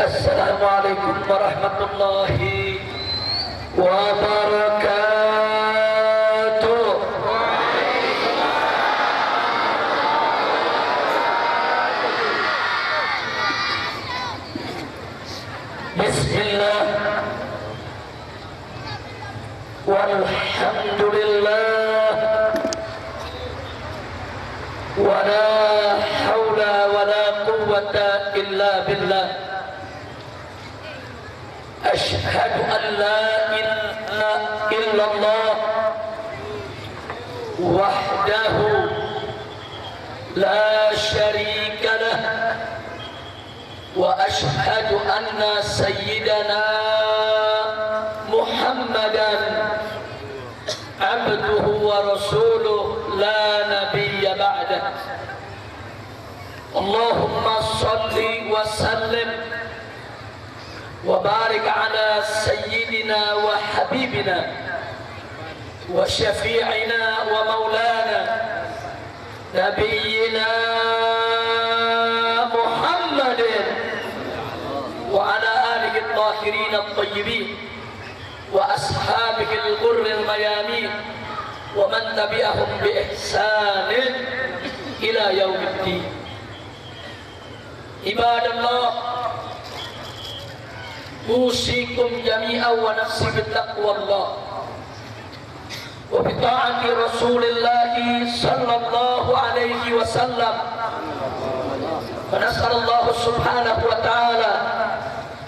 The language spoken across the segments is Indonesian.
Assalamualaikum warahmatullahi wabarakatuh. Bismillah walhamdulillah wa la hawla wa la quwwata illa billah. Ashhadu an la ilaha illallah wahdahu la syarika lah wa ashhadu anna sayyidana Muhammadan abduhu wa rasuluh la nabiyya ba'dah. Allahumma salli wa sallim wa barik ala sayyidina wa habibina wa syafi'ina wa maulana nabiyyina Muhammadin wa ala alihi at-tahirin at-tayyibin wa ashabihi al-ghurri al-mayamin wa man tabi'ahum bi ihsanin ila yaumiddin. Ibadallah, usikum jami'an wa nafsi bittaqwallah wa bita'ati Rasulillah sallallahu alaihi wasallam. Wa nas'alullah subhanahu wa ta'ala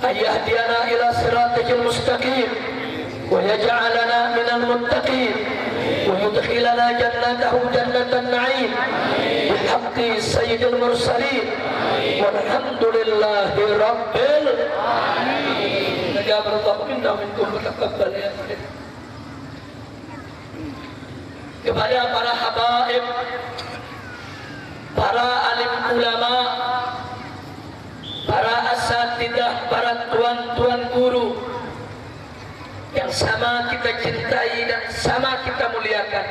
an yahdiyana ila siratil mustaqim wa yaj'alana minal muttaqin wa yudkhilana jannatahu jannatan na'im bihaqqi sayyidil mursalin walhamdulillahi rabbil alamin. Najaballahu minna minkum bertakabbal ya. Kepada para habaib, para alim ulama, para asatidah, para tuan-tuan guru yang sama kita cintai dan sama kita muliakan,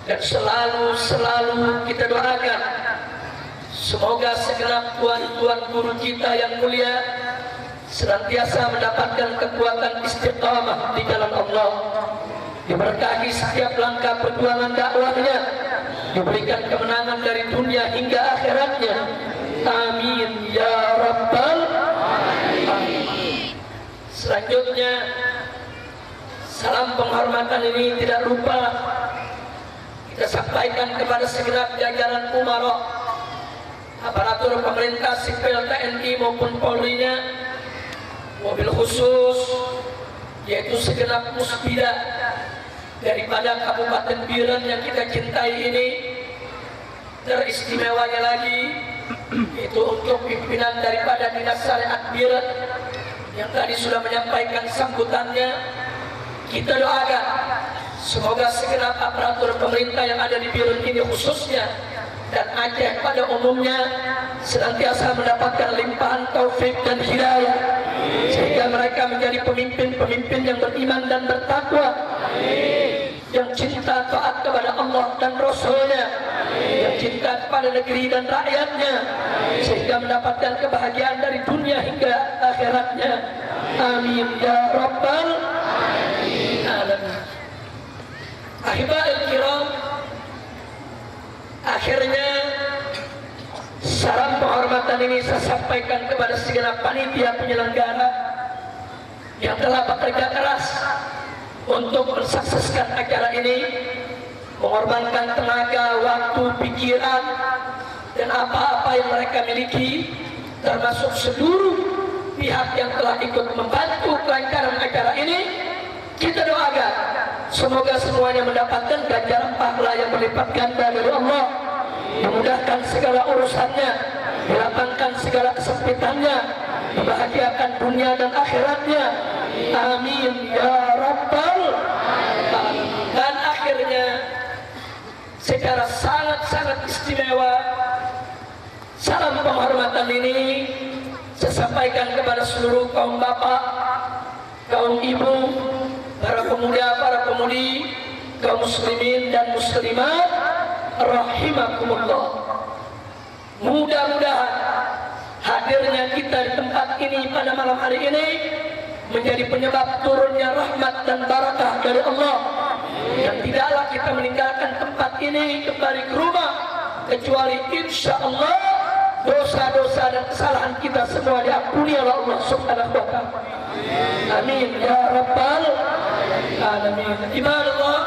dan selalu kita doakan semoga segenap tuan-tuan guru kita yang mulia senantiasa mendapatkan kekuatan istiqamah di jalan Allah, diberkahi setiap langkah perjuangan dakwahnya, diberikan kemenangan dari dunia hingga akhiratnya. Amin ya rabbal alamin. Selanjutnya, salam penghormatan ini tidak lupa kita sampaikan kepada segenap jajaran umarok, aparatur pemerintah sipil TNI maupun Polri-nya, mobil khusus yaitu segenap musbidah daripada Kabupaten Biren yang kita cintai ini. Teristimewanya lagi itu untuk pimpinan daripada Dinas Syariat Biren yang tadi sudah menyampaikan sambutannya. Kita doakan semoga segenap aparatur pemerintah yang ada di Biren ini khususnya dan Aceh pada umumnya senantiasa mendapatkan limpahan taufik dan hidayah, sehingga mereka menjadi pemimpin-pemimpin yang beriman dan bertakwa, yang cinta taat kepada Allah dan Rasul-Nya, yang cinta kepada negeri dan rakyatnya, sehingga mendapatkan kebahagiaan dari dunia hingga akhiratnya. Amin ya rabbal alamin. Ahiba'il kiram, akhirnya salam penghormatan ini saya sampaikan kepada segenap panitia penyelenggara yang telah bekerja keras untuk mensukseskan acara ini, mengorbankan tenaga, waktu, pikiran, dan apa-apa yang mereka miliki, termasuk seluruh pihak yang telah ikut membantu kelancaran acara ini. Kita doakan semoga semuanya mendapatkan ganjaran pahala yang berlipat ganda dari Allah, memudahkan segala urusannya, dilapangkan segala kesempitannya, membahagiakan dunia dan akhiratnya. Amin ya rabbal alamin. Dan akhirnya secara sangat-sangat istimewa, salam penghormatan ini saya sampaikan kepada seluruh kaum bapak, kaum ibu, para pemuda, para pemudi, kaum muslimin dan muslimat rahimakumullah. Mudah-mudahan hadirnya kita di tempat ini pada malam hari ini menjadi penyebab turunnya rahmat dan barakah dari Allah. Dan tidaklah kita meninggalkan tempat ini kembali ke rumah kecuali insya Allah dosa-dosa dan kesalahan kita semua diampuni oleh Allah Subhanahu wa taala. Amin ya rabbal alamin. Ibadallah,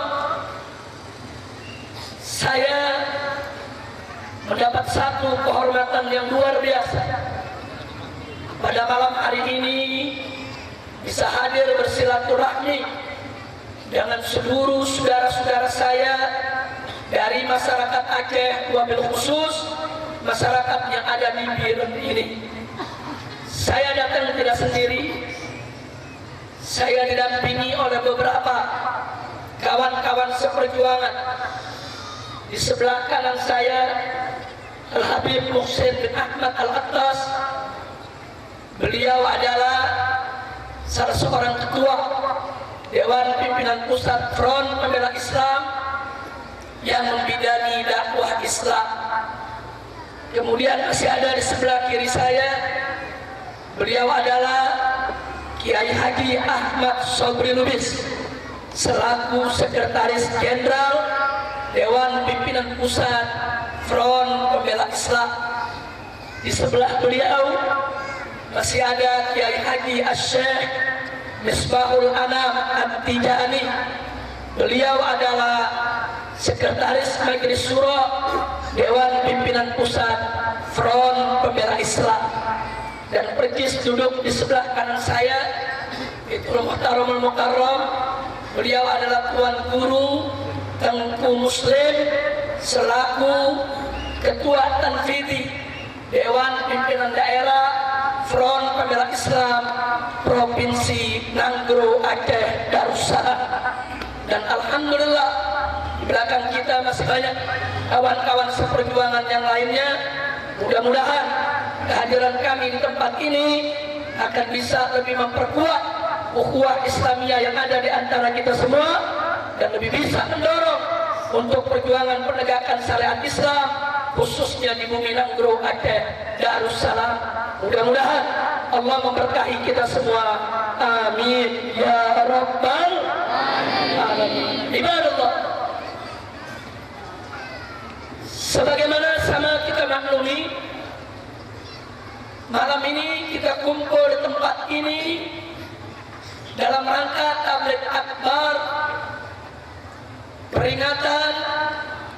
saya mendapat satu kehormatan yang luar biasa pada malam hari ini bisa hadir bersilaturahmi dengan seluruh saudara-saudara saya dari masyarakat Aceh, wabil khusus masyarakat yang ada di Biren ini. Saya datang tidak sendiri, saya didampingi oleh beberapa kawan-kawan seperjuangan. Di sebelah kanan saya Al-Habib Muhsin bin Ahmad Al-Attas. Beliau adalah salah seorang ketua Dewan Pimpinan Pusat Front Pembela Islam yang membidangi dakwah Islam. Kemudian masih ada di sebelah kiri saya, beliau adalah Kiai Haji Ahmad Sobri Lubis selaku Sekretaris Jenderal Dewan Pimpinan Pusat Front Pembela Islam. Di sebelah beliau masih ada Kiai Haji Asy-Syaikh Misbahul Anam At-Tijani. Beliau adalah Sekretaris Majelis Syuro Dewan Pimpinan Pusat Front Pembela Islam. Dan persis duduk di sebelah kanan saya itu Muhtaramul Mukarram. Beliau adalah Tuan Guru Tengku Muslim selaku Ketua Tanfidhi Dewan Pimpinan Daerah Front Pembela Islam Provinsi Nanggro Aceh Darussalam. Dan alhamdulillah di belakang kita masih banyak kawan-kawan seperjuangan yang lainnya. Mudah-mudahan kehadiran kami di tempat ini akan bisa lebih memperkuat ukhuwah Islamiyah yang ada di antara kita semua dan lebih bisa mendorong untuk perjuangan penegakan syariat Islam khususnya di bumi Nanggro Aceh Darussalam. Mudah-mudahan Allah memberkahi kita semua. Amin ya rabbal alamin. Ibadallah, sebagaimana sama kita maklumi, malam ini kita kumpul di tempat ini dalam rangka tabligh akbar peringatan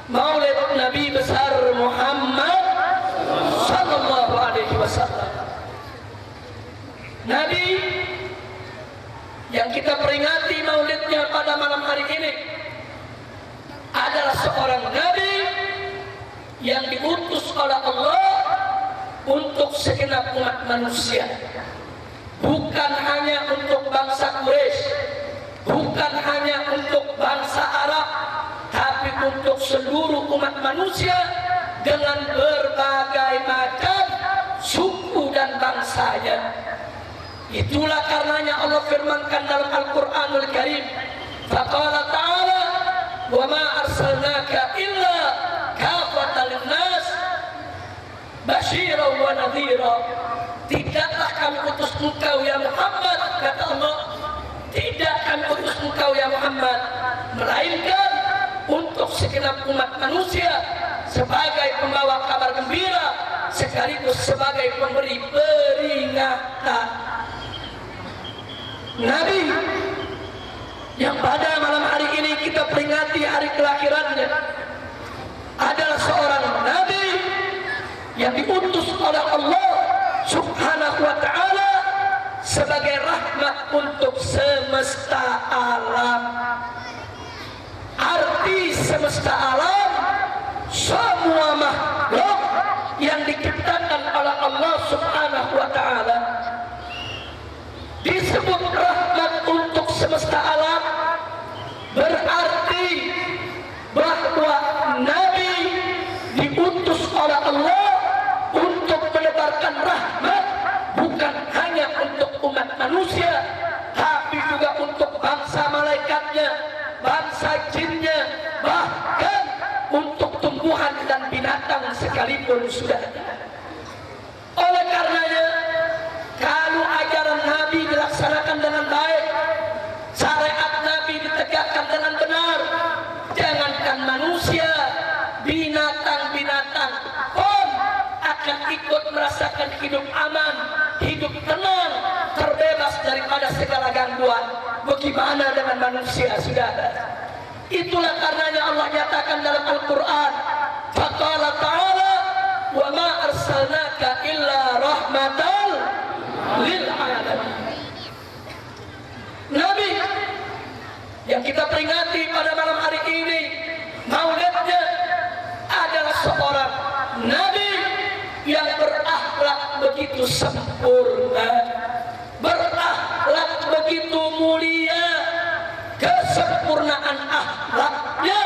Maulid Nabi besar Muhammad sallallahu alaihi wasallam. Nabi yang kita peringati maulidnya pada malam hari ini adalah seorang nabi yang diutus oleh Allah untuk segenap umat manusia, bukan hanya untuk bangsa Quraisy, bukan hanya untuk bangsa Arab, tapi untuk seluruh umat manusia dengan berbagai macam suku dan bangsanya. Itulah karenanya Allah firmankan dalam Al-Qur'anul Karim, faqala ta'ala wa ma arsalnaka illa kafatan linnas basyiran wa nadhira. Tidaklah kami utus engkau ya Muhammad, kata Allah, tidak kami utus engkau ya Muhammad, melainkan untuk segenap umat manusia sebagai pembawa kabar gembira sekaligus sebagai pemberi peringatan. Nabi yang pada malam hari ini kita peringati hari kelahirannya adalah seorang nabi yang diutus oleh Allah Subhanahu wa ta'ala sebagai rahmat untuk semesta alam. Arti semesta alam, semua makhluk yang diciptakan oleh Allah Subhanahu wa ta'ala. Disebut rahmat untuk semesta alam berarti bahwa Nabi diutus oleh Allah untuk menebarkan rahmat bukan hanya untuk umat manusia, tapi juga untuk bangsa malaikatnya, bangsa jinnya, bahkan untuk tumbuhan dan binatang sekalipun sudah. Oleh karena hidup aman, hidup tenang, terbebas daripada segala gangguan. Bagaimana dengan manusia, saudara? Itulah karenanya Allah nyatakan dalam Al-Quran, faqala ta'ala wa ma arsalnaka illa rahmatan lil alamin. Nabi yang kita peringati pada malam hari ini, maulidnya adalah seorang Nabi yang berakhlak begitu sempurna, berakhlak begitu mulia. Kesempurnaan akhlaknya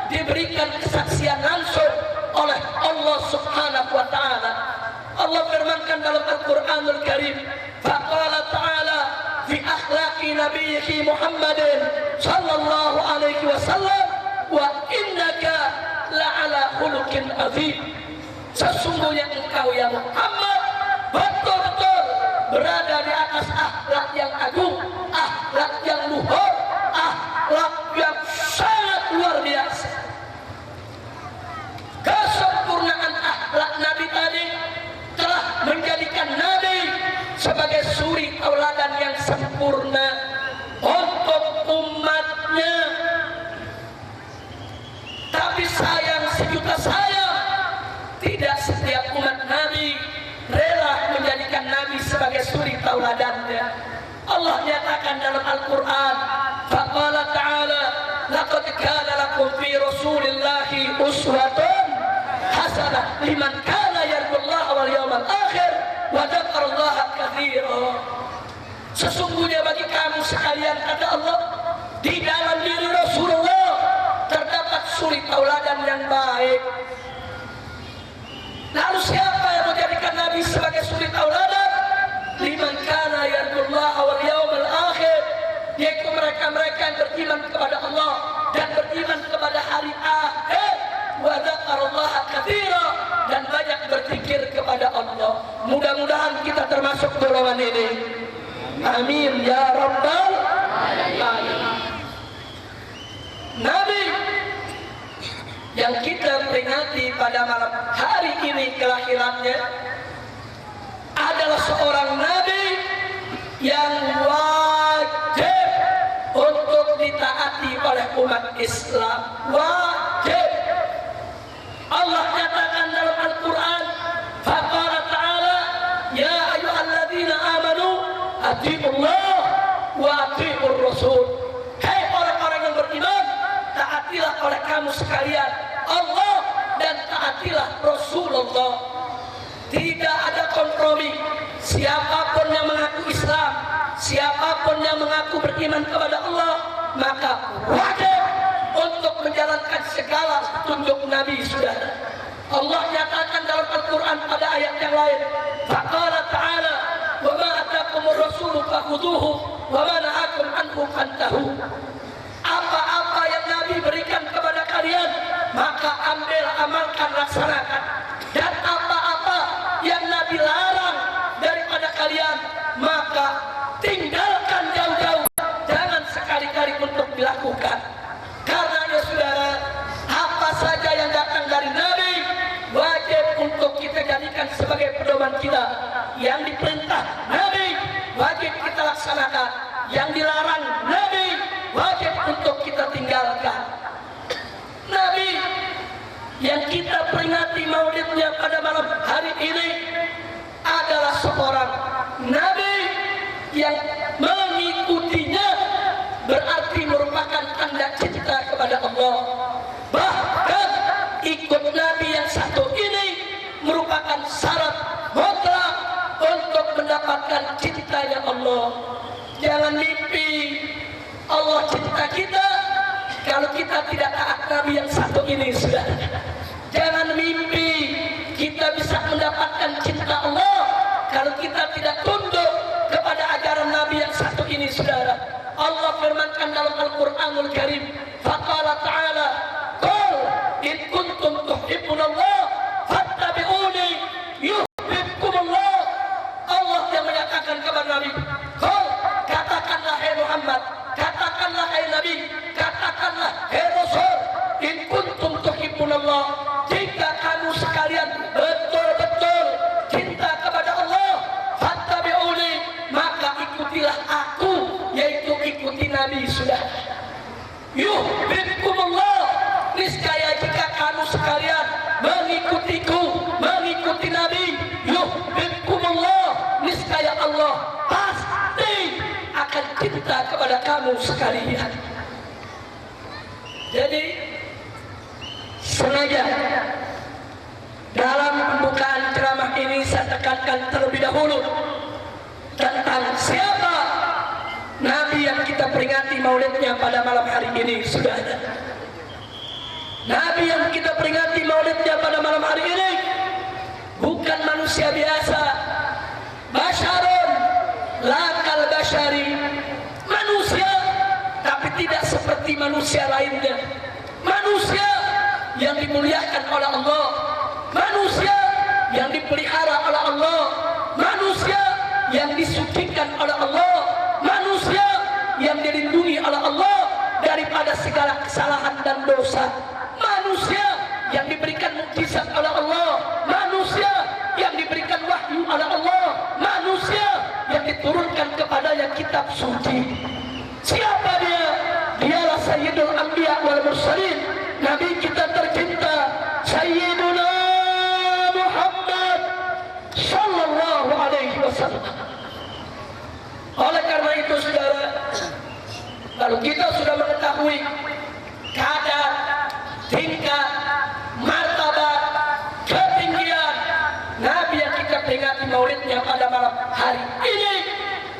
diberikan kesaksian langsung oleh Allah Subhanahu wa taala. Allah firmankan dalam Al-Qur'anul Karim, faqala ta'ala fi akhlaqi nabiyyi Muhammadin sallallahu alaihi wasallam wa innaka la'ala khuluqin azim. Sesungguhnya engkau ya Muhammad betul-betul berada di atas akhlak yang agung, akhlak yang luhur, akhlak yang sangat luar biasa. Kesempurnaan akhlak Nabi tadi telah menjadikan Nabi sebagai suri tauladan yang sempurna untuk umatnya. Tapi sayang, sejuta sayang, tidak setiap umat Nabi rela menjadikan Nabi sebagai suri tauladannya. Allah nyatakan dalam Al-Quran, faqala ta'ala laqad kana lakum fi rasulillahi uswatun hasanah liman kana yarjullaha wal yawmal akhir wa dzakarallaha katsira. Sesungguhnya bagi kamu sekalian, kata Allah, di dalam diri Rasulullah terdapat suri tauladan yang baik. Lalu siapa yang menjadikan Nabi sebagai suri tauladan? Liman kana yarjullaha wal yawmal akhir, yaitu mereka-mereka yang beriman kepada Allah dan beriman kepada hari akhir, wa dzakarallaha katsira, dan banyak berzikir kepada Allah. Mudah-mudahan kita termasuk golongan ini. Amin ya rabbal alamin. Nabi yang kita peringati pada malam hari ini kelahirannya adalah seorang Nabi yang wajib untuk ditaati oleh umat Islam. Wajib. Allah katakan dalam Al-Quran, faqala ta'ala ya ayyuhalladzina amanu atiiullah wa atiiur rasul. Hai orang-orang yang beriman, taatilah oleh kamu sekalian Allah dan taatilah Rasulullah. Tidak ada kompromi. Siapapun yang mengaku Islam, siapapun yang mengaku beriman kepada Allah, maka wajib untuk menjalankan segala petunjuk Nabi, saudara. Allah nyatakan dalam Al-Quran pada ayat yang lain, faqala ta'ala wa ma atakumur rasulu fakhuduhu wa ma nahakum anhu fantahu. Apa-apa yang Nabi berikan kepada kalian, maka ambil, amalkan, laksanakan. Dan apa-apa yang Nabi larang daripada kalian, maka tinggalkan jauh-jauh. Jangan sekali-kali untuk dilakukan. Karena ya saudara, apa saja yang datang dari Nabi wajib untuk kita jadikan sebagai pedoman kita. Yang diperintah Nabi wajib kita laksanakan, yang dilarang Nabi wajib untuk kita tinggalkan. Nabi yang kita peringati maulidnya pada malam hari ini adalah seorang Nabi yang mengikutinya berarti merupakan tanda cinta kepada Allah. Bahkan ikut Nabi yang satu ini merupakan syarat mutlak untuk mendapatkan cintanya Allah. Jangan mimpi Allah cinta kita kalau kita tidak taat Nabi yang satu ini, saudara. Jangan mimpi kita bisa mendapatkan cinta Allah kalau kita tidak tunduk kepada ajaran Nabi yang satu ini, saudara. Allah firmankan dalam Al-Quranul Karim, faqala ta'ala qul in kuntum tuhibbunallah fattabi'uni yuhibbukumullah. Allah yang menyatakan kepada Nabi, qul, katakanlah hai Muhammad, katakanlah hai Nabi, katakanlah hai Rasul, in kuntum tuhibbunallah, jika kamu sekalian betul-betul cinta kepada Allah, yuhibbukumullah, niscaya jika kamu sekalian mengikutiku, mengikuti Nabi, yuhibbukumullah, niscaya Allah pasti akan cinta kepada kamu sekalian. Jadi sengaja dalam pembukaan ceramah ini saya tekankan terlebih dahulu tentang siapa Nabi yang kita peringati maulidnya pada malam hari ini. Sudah ada Nabi yang kita peringati maulidnya pada malam hari ini bukan manusia biasa, basyarun lakal basyari, manusia tapi tidak seperti manusia lainnya, manusia yang dimuliakan oleh Allah, manusia yang dipelihara oleh Allah, manusia yang disucikan oleh Allah, manusia yang dilindungi oleh Allah daripada segala kesalahan dan dosa, manusia yang diberikan mukjizat oleh Allah, manusia yang diberikan wahyu oleh Allah, manusia yang diturunkan kepadanya kitab suci. Siapa dia? Dialah Sayyidul Anbiya wal Mursalin, Nabi kita tercinta Sayyiduna Muhammad sallallahu alaihi wasallam. Oleh karena itu saudara, kalau kita sudah mengetahui kadar, tingkat, martabat, ketinggian Nabi yang kita peringati maulidnya pada malam hari ini,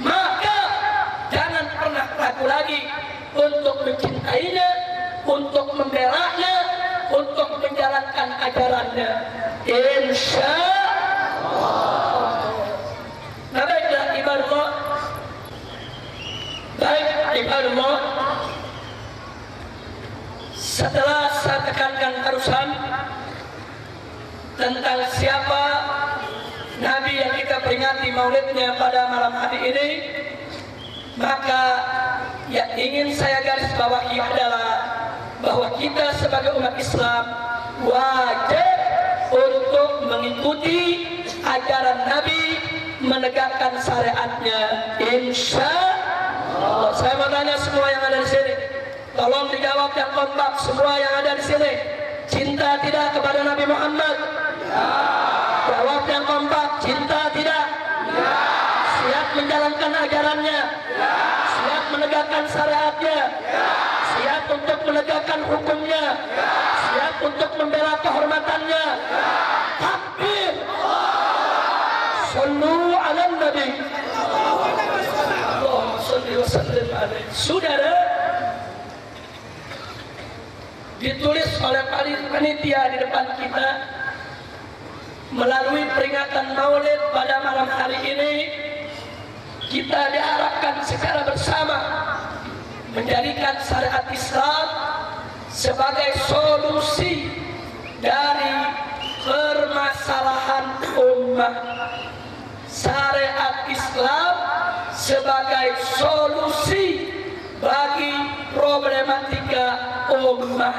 maka jangan pernah ragu lagi untuk mencintainya, untuk membelanya, untuk menjalankan ajarannya. Insya Allah. Nah, baiklah ibadallah, baik ibadallah, setelah saya tekankan terusan tentang siapa Nabi yang kita peringati maulidnya pada malam hari ini, maka yang ingin saya garis bawahi adalah bahwa kita sebagai umat Islam wajib untuk mengikuti ajaran Nabi, menegakkan syariatnya. Insya Allah. Saya mau tanya semua yang ada di sini, tolong dijawab yang kompak semua yang ada di sini. Cinta tidak kepada Nabi Muhammad? Ya. Jawab yang kompak. Cinta tidak? Ya. Siap menjalankan ajarannya? Ya. Siap menegakkan syariatnya? Ya. Siap untuk menegakkan hukumnya? Ya. Siap untuk membela kehormatannya? Ya. Takbir! Sallu ala Nabi. Allahumma salli wa sallim alaihi. Saudara, ditulis oleh panitia di depan kita, melalui peringatan maulid pada malam hari ini, kita diharapkan secara bersama menjadikan syariat Islam sebagai solusi dari permasalahan ummah. Syariat Islam sebagai solusi bagi problematika ummah.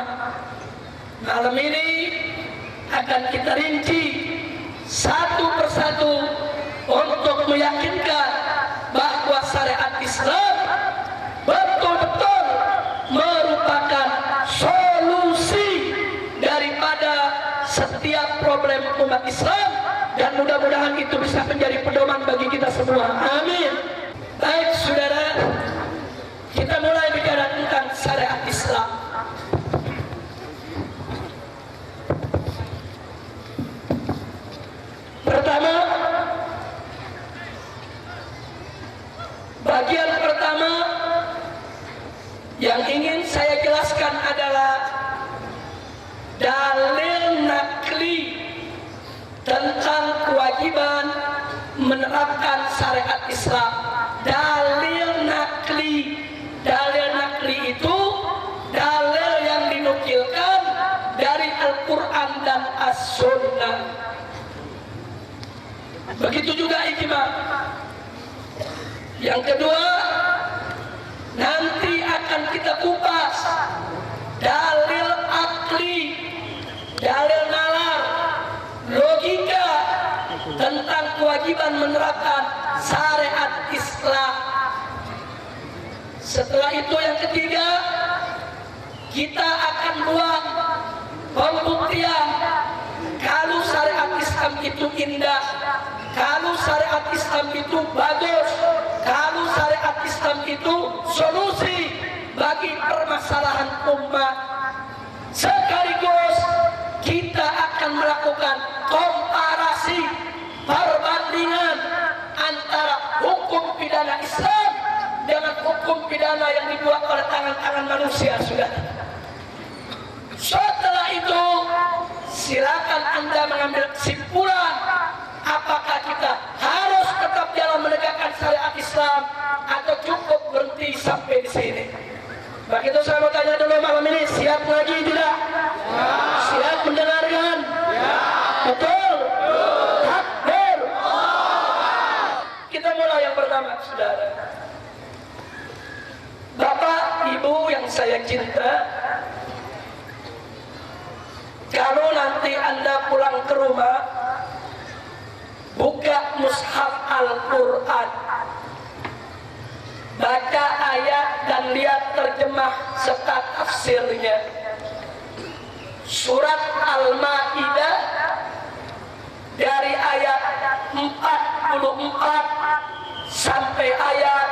Malam ini akan kita rinci satu persatu untuk meyakinkan bahwa syariat Islam betul-betul merupakan solusi daripada setiap problem umat Islam, dan mudah-mudahan itu bisa menjadi pedoman bagi kita semua. Amin. Baik saudara, kita mulai bicara tentang syariat Islam. Pertama, bagian pertama yang ingin saya jelaskan adalah dalil nakli tentang kewajiban menerapkan syariat Islam. Dalil nakli itu dalil yang dinukilkan dari Al-Quran dan As-Sunnah. Begitu juga ijma. Yang kedua, nanti akan kita kupas dalil akli, dalil nalar, logika tentang kewajiban menerapkan syariat Islam. Setelah itu yang ketiga, kita akan buat pembuktian kalau syariat Islam itu indah, kalau syariat Islam itu bagus, kalau syariat Islam itu solusi bagi permasalahan umat. Sekaligus kita akan melakukan komparasi perbandingan antara hukum pidana Islam dengan hukum pidana yang dibuat oleh tangan-tangan manusia. Sudah. Setelah itu silakan Anda mengambil kesimpulan apakah kita harus tetap jalan menegakkan syariat Islam atau cukup berhenti sampai di sini. Begitu saya mau tanya dulu malam ini, siap lagi tidak? Ya. Siap mendengarkan? Ya. Betul? Takbir. Kita mulai yang pertama, saudara. Bapak, Ibu yang saya cinta, kalau nanti Anda pulang ke rumah, buka mushaf Al-Quran, baca ayat dan lihat terjemah serta tafsirnya. Surat Al-Ma'idah dari ayat 44 sampai ayat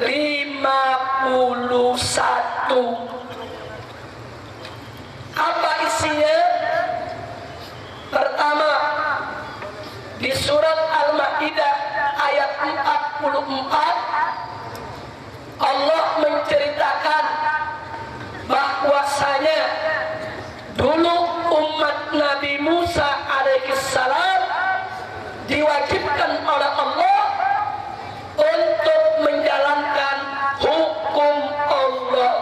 51. Apa isinya? Pertama, di surat Al-Ma'idah ayat 44 Allah menceritakan bahwasanya dulu umat Nabi Musa alaihissalam diwajibkan oleh Allah untuk menjalankan hukum Allah.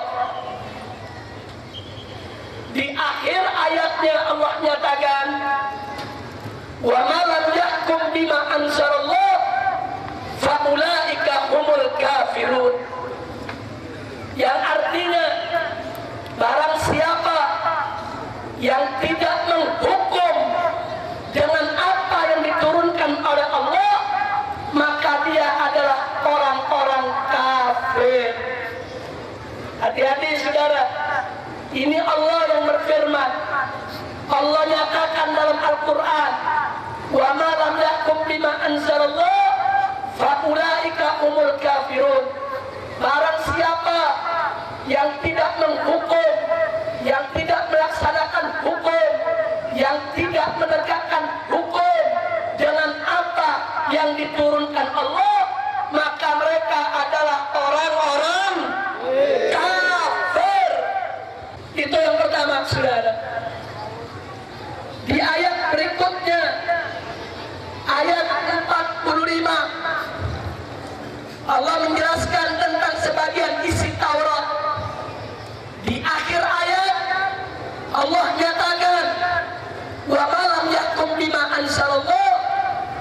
Di akhir ayatnya Allah nyatakan, wa ma lam yahkum bima anzalallah fa ulaika humul kafirun. Yang artinya barang siapa yang tidak menghukum dengan apa yang diturunkan oleh Allah, maka dia adalah orang-orang kafir. Hati-hati saudara, ini Allah yang berfirman. Allah nyatakan dalam Al-Quran, wa ma lam yahkum bima anzalallah fa ulaika humul kafirun. Barang siapa yang tidak menghukum, yang tidak melaksanakan hukum, yang tidak menegakkan hukum dengan apa yang diturunkan Allah, maka mereka adalah orang-orang kafir. Itu yang pertama, saudara. Di ayat berikutnya, ayat 45, Allah menjelaskan tentang sebagian isi Taurat. Di akhir ayat Allah nyatakan, wa ma lam yahkum bima anzalallah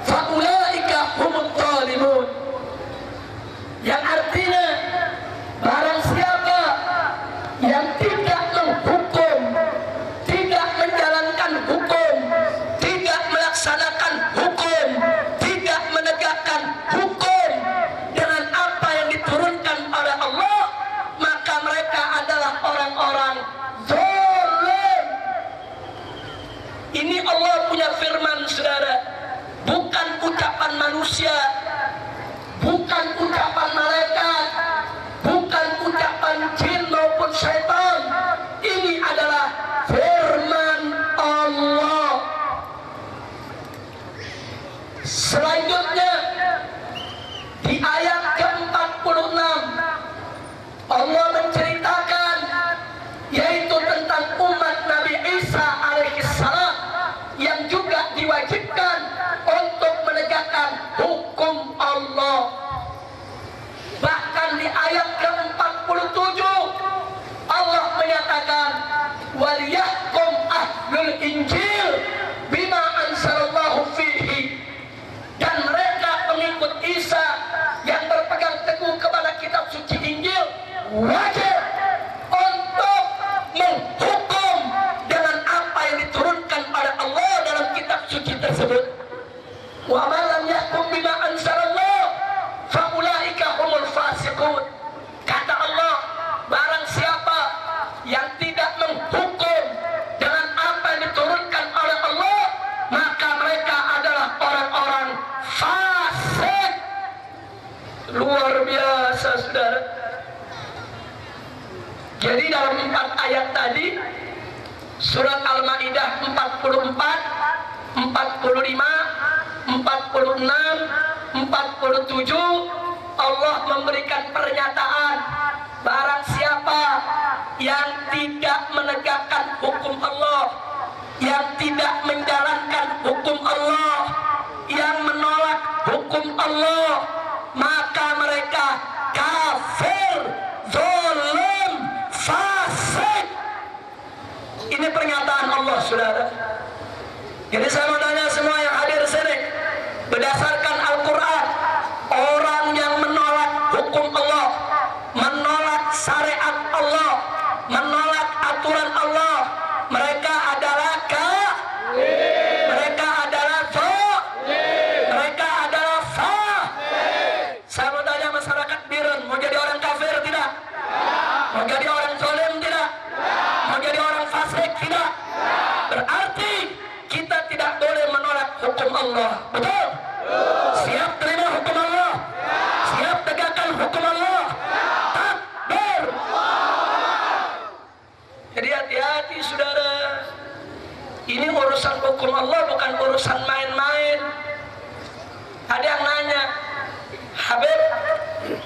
fa ulaika humut zalimun. Yang artinya barang siapa yang tidak menghukum, tidak menjalankan hukum, tidak melaksanakan hukum, tidak menegakkan hukum dengan apa yang diturunkan oleh Allah, maka mereka adalah orang-orang zalim. Ini Allah punya firman, saudara, bukan ucapan manusia, bukan ucapan malaikat, bukan ucapan jin maupun syaitan. Ini adalah firman Allah. Selanjutnya di ayat ke-46 Allah menceritakan yaitu tentang umat Nabi Isa alaihissalam yang juga diwajibkan untuk menegakkan hukum Allah. Bahkan di ayat ke-47 Allah menyatakan, waliyahkum ahlul injil bima anzalallahu fihi. Dan mereka pengikut Isa yang berpegang teguh kepada kitab suci Injil wajib untuk menghukum dengan apa yang diturunkan oleh Allah dalam kitab suci tersebut. Wa man lam yahkum bima anzalallah fa ulaika humul fasiqun. Kata Allah, barang siapa yang tidak Luar biasa, saudara. Jadi dalam 4 ayat tadi, surat Al-Maidah 44, 45, 46, 47, Allah memberikan pernyataan barang siapa yang tidak menegakkan hukum Allah, yang tidak menjalankan hukum Allah, yang menolak hukum Allah, maka mereka kafir, zalim, fasik. Ini pernyataan Allah, saudara. Jadi saya mau tanya semua yang hadir sini, berdasarkan Al-Quran, orang yang menolak hukum Allah, menolak syariat Allah, menolak aturan Allah, mereka adalah mereka adalah mereka adalah Saya mau tanya masyarakat Biren, mau jadi orang kafir tidak? Mau jadi orang zalim tidak? Mau jadi orang fasik tidak? Berarti kita tidak boleh menolak hukum Allah. Betul? Siap terima hukum Allah? Siap tegakkan hukum Allah? Takbir! Jadi hati-hati, saudara. Ini urusan hukum Allah, bukan urusan main-main. Ada yang nanya, Habib,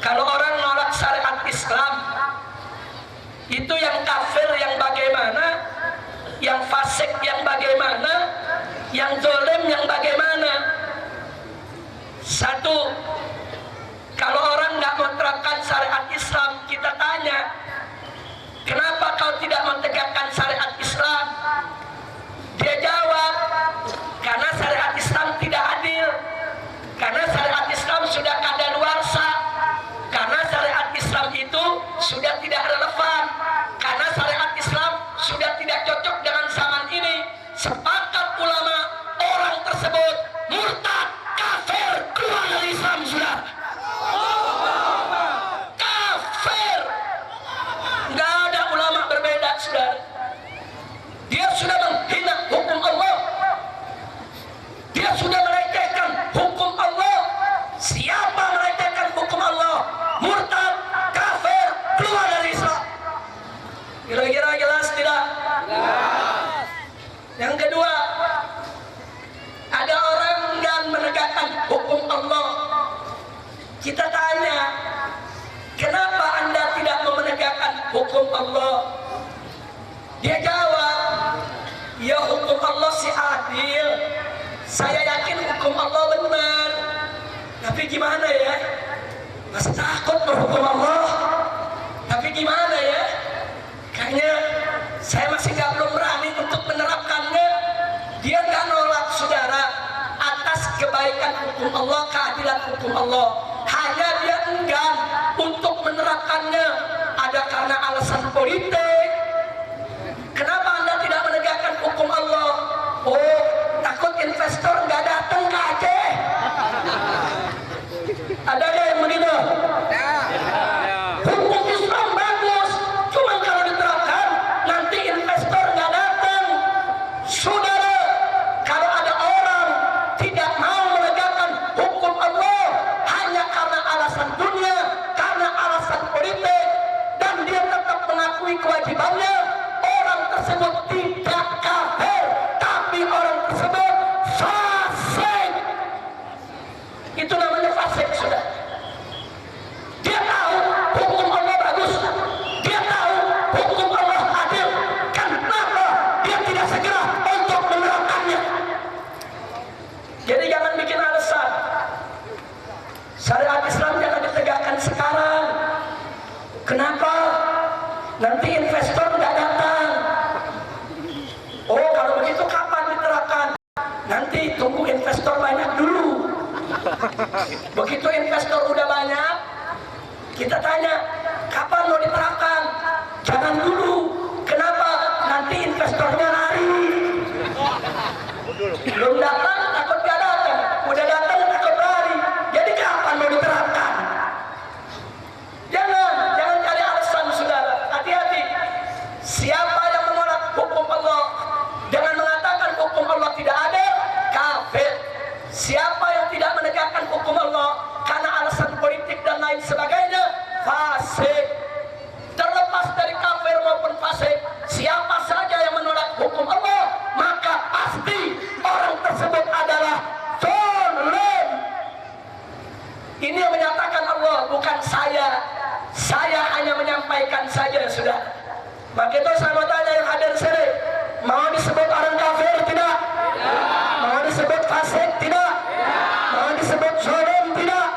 kalau orang nolak syariat Islam, itu yang kafir yang bagaimana? Yang fasik yang bagaimana? Yang zalim yang bagaimana? Satu, kalau orang nggak menerapkan syariat Islam, kita tanya, kenapa kau tidak menegakkan syariat Islam? Dia jawab, karena syariat Islam tidak adil, karena syariat Islam sudah kadaluarsa, karena syariat Islam itu sudah tidak relevan, karena syariat Islam sudah tidak cocok dengan zaman ini. Sepakat ulama, orang tersebut murtad, kafir, keluar dari Islam, sudah kafir. Nggak ada ulama berbeda, saudara. Dia sudah menghina hukum Allah, dia sudah melecehkan hukum Allah. Siapa melecehkan hukum Allah, murtad, kafir, keluar dari Islam. Kira-kira jelas tidak? Yang kedua, ada orang yang menegakkan hukum Allah. Kita tanya, kenapa Anda tidak mau menegakkan hukum Allah? Dia jawab, ya hukum Allah si adil, saya yakin hukum Allah benar, tapi gimana ya, masa takut berhukum Allah, tapi gimana ya, kayaknya saya masih belum berani untuk menerapkannya. Dia nggak nolak, saudara, atas kebaikan hukum Allah, keadilan hukum Allah, hanya dia enggan untuk menerapkannya. Ada karena alasan politik. Kenapa Anda tidak menegakkan hukum Allah? Oh, takut investor nggak datang ke Aceh. Ada yang begitu? Hukum Islam bagus, cuma kalau diterapkan nanti investor nggak datang. Saudara, kalau ada orang tidak mau menegakkan hukum Allah hanya karena alasan dunia, karena alasan politik, dan dia tetap mengakui kewajibannya, orang tersebut tidak kafir, tapi orang tersebut fasik. Itu namanya fasik, sudah. Dia tahu hukum Allah bagus, dia tahu hukum Allah adil, kenapa dia tidak segera untuk menerapkannya? Jadi jangan bikin alasan. Syariat Islam jangan ditegakkan sekarang. Kenapa? Nanti investor nggak datang. Oh, kalau begitu kapan diterapkan? Nanti tunggu investor banyak dulu. Begitu investor udah banyak, kita tanya, kapan mau diterapkan? Jangan dulu. Kenapa? Nanti investornya lari. Belum datang, takut gak datang. Udah datang, takut lari. Jadi kapan mau diterapkan? Jangan cari alasan, saudara. Hati-hati. Siapa yang menolak hukum Allah dengan mengatakan hukum Allah tidak ada, kafir. Siapa yang tidak menegakkan hukum Allah karena alasan politik dan lain sebagainya, fasik. Terlepas dari kafir maupun fasik, siapa saja yang menolak hukum Allah, maka pasti orang tersebut adalah zalim. Ini yang menyatakan Allah, bukan saya. Saya hanya menyampaikan saja, sudah. Maka itu saya mau tanya yang hadir di sini, mau disebut orang kafir tidak? Mau disebut fasik tidak? Mau disebut zalim tidak?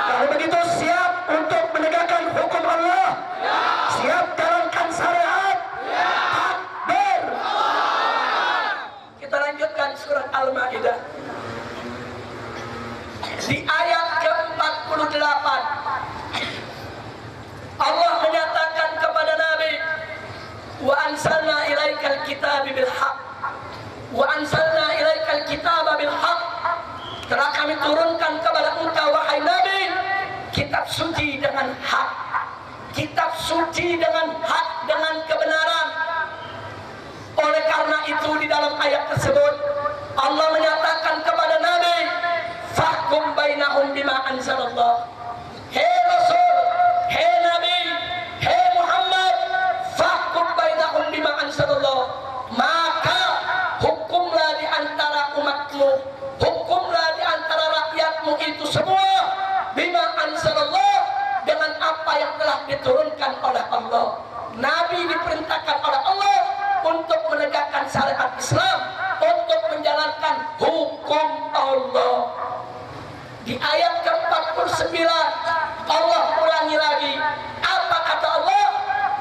Kalau begitu siap untuk menegakkan hukum Allah? Siap jalankan syariat? Takbir. Kita lanjutkan surat Al-Maidah. Di ayat ke-48 Allah menyatakan kepada Nabi, wa anzalna ilaikal kitaba bil haqq, wa anzalna ilaikal kitaba bil haqq, telah kami turunkan kepada engkau wahai Nabi kitab suci dengan hak. Kitab suci dengan hak, dengan kebenaran. Oleh karena itu di dalam ayat tersebut Allah menyatakan kepada Nabi, fahkum bainahum bima anzalallah. Hei Rasul, hei Nabi, hei Muhammad, fahkum bainahum bima anzalallah. Maka hukumlah di antara umatmu, hukumlah di antara rakyatmu itu semua bima anzalallah, dengan apa yang telah diturunkan oleh Allah. Nabi diperintahkan oleh Allah untuk menegakkan syariat Islam, untuk menjalankan hukum Allah. Di ayat ke-49 Allah ulangi lagi, apa kata Allah?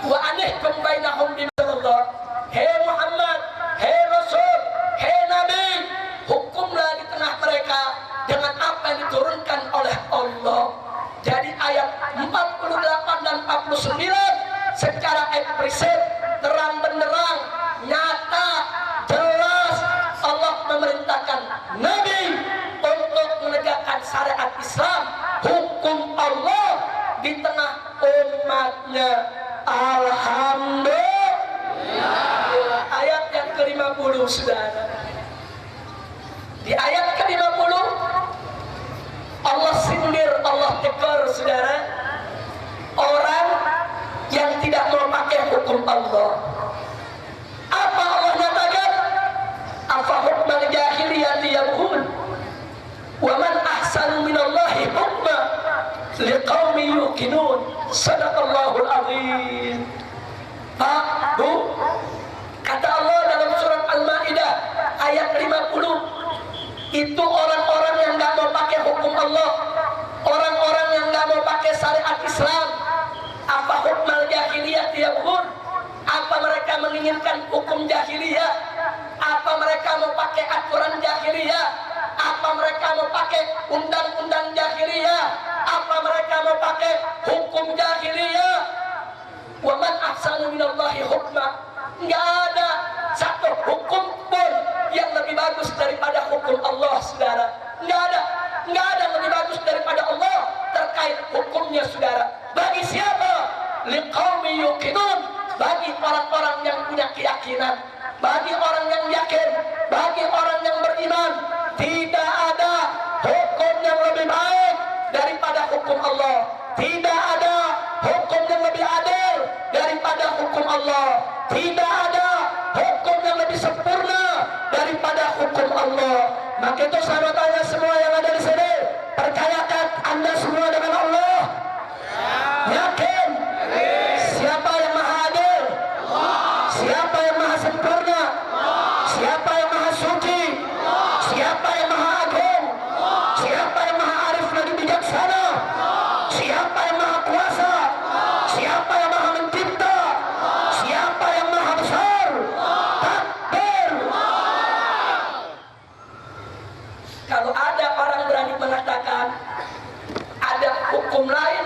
Wa anihkum bainahum bimasallah. Hei Muhammad, hei Rasul, hei Nabi, hukumlah di tengah mereka dengan apa yang diturunkan oleh Allah. Jadi ayat 48 dan 49 secara eksplisit, terang benderang, nyata, jelas Allah memerintahkan Nabi untuk menegakkan syariat Islam, hukum Allah di tengah umatnya. Alhamdulillah. Ayat yang ke-50 saudara. Di ayat ke-50 Allah sindir, Allah tegur saudara, orang yang tidak mau pakai hukum Allah. Apa Allah nyatakan? Afa hukmal jahiliyati yabghun wa man ahsanu minallahi hukma liqaumin yuqinun. Sadaqallahul azim. Pak, Bu, kata Allah dalam surat Al-Maidah ayat 50, itu orang-orang yang nggak mau pakai hukum Allah, orang-orang yang nggak mau pakai syariat Islam. Apa hukmal jahiliyah yabghun? Apa mereka menginginkan hukum jahiliyah? Apa mereka mau pakai aturan jahiliyah? Apa mereka mau pakai undang-undang jahiliyah? Apa mereka mau pakai hukum jahiliyah? Wa man ahsanu minallahi hukma. Nggak ada satu hukum pun yang lebih bagus daripada hukum Allah, saudara. Nggak ada yang lebih bagus daripada Allah terkait hukumnya, saudara. Bagi siapa? Liqaumi yuqinun, bagi orang-orang yang punya keyakinan, bagi orang yang yakin, bagi orang yang beriman. Tidak ada hukum yang lebih baik daripada hukum Allah. Tidak ada hukum yang lebih adil daripada hukum Allah. Tidak ada hukum yang lebih sempurna daripada hukum Allah. Maka itu saya tanya semua yang ada di sini, percayakah Anda semua dengan Allah? Yakin? Siapa yang maha adil? Siapa yang maha sempurna? Siapa yang maha suci? Siapa yang maha agung? Siapa yang maha arif lagi bijaksana? Siapa yang maha kuasa? Siapa yang maha mencipta? Siapa yang maha besar? Takbir. Kalau ada orang berani mengatakan ada hukum lain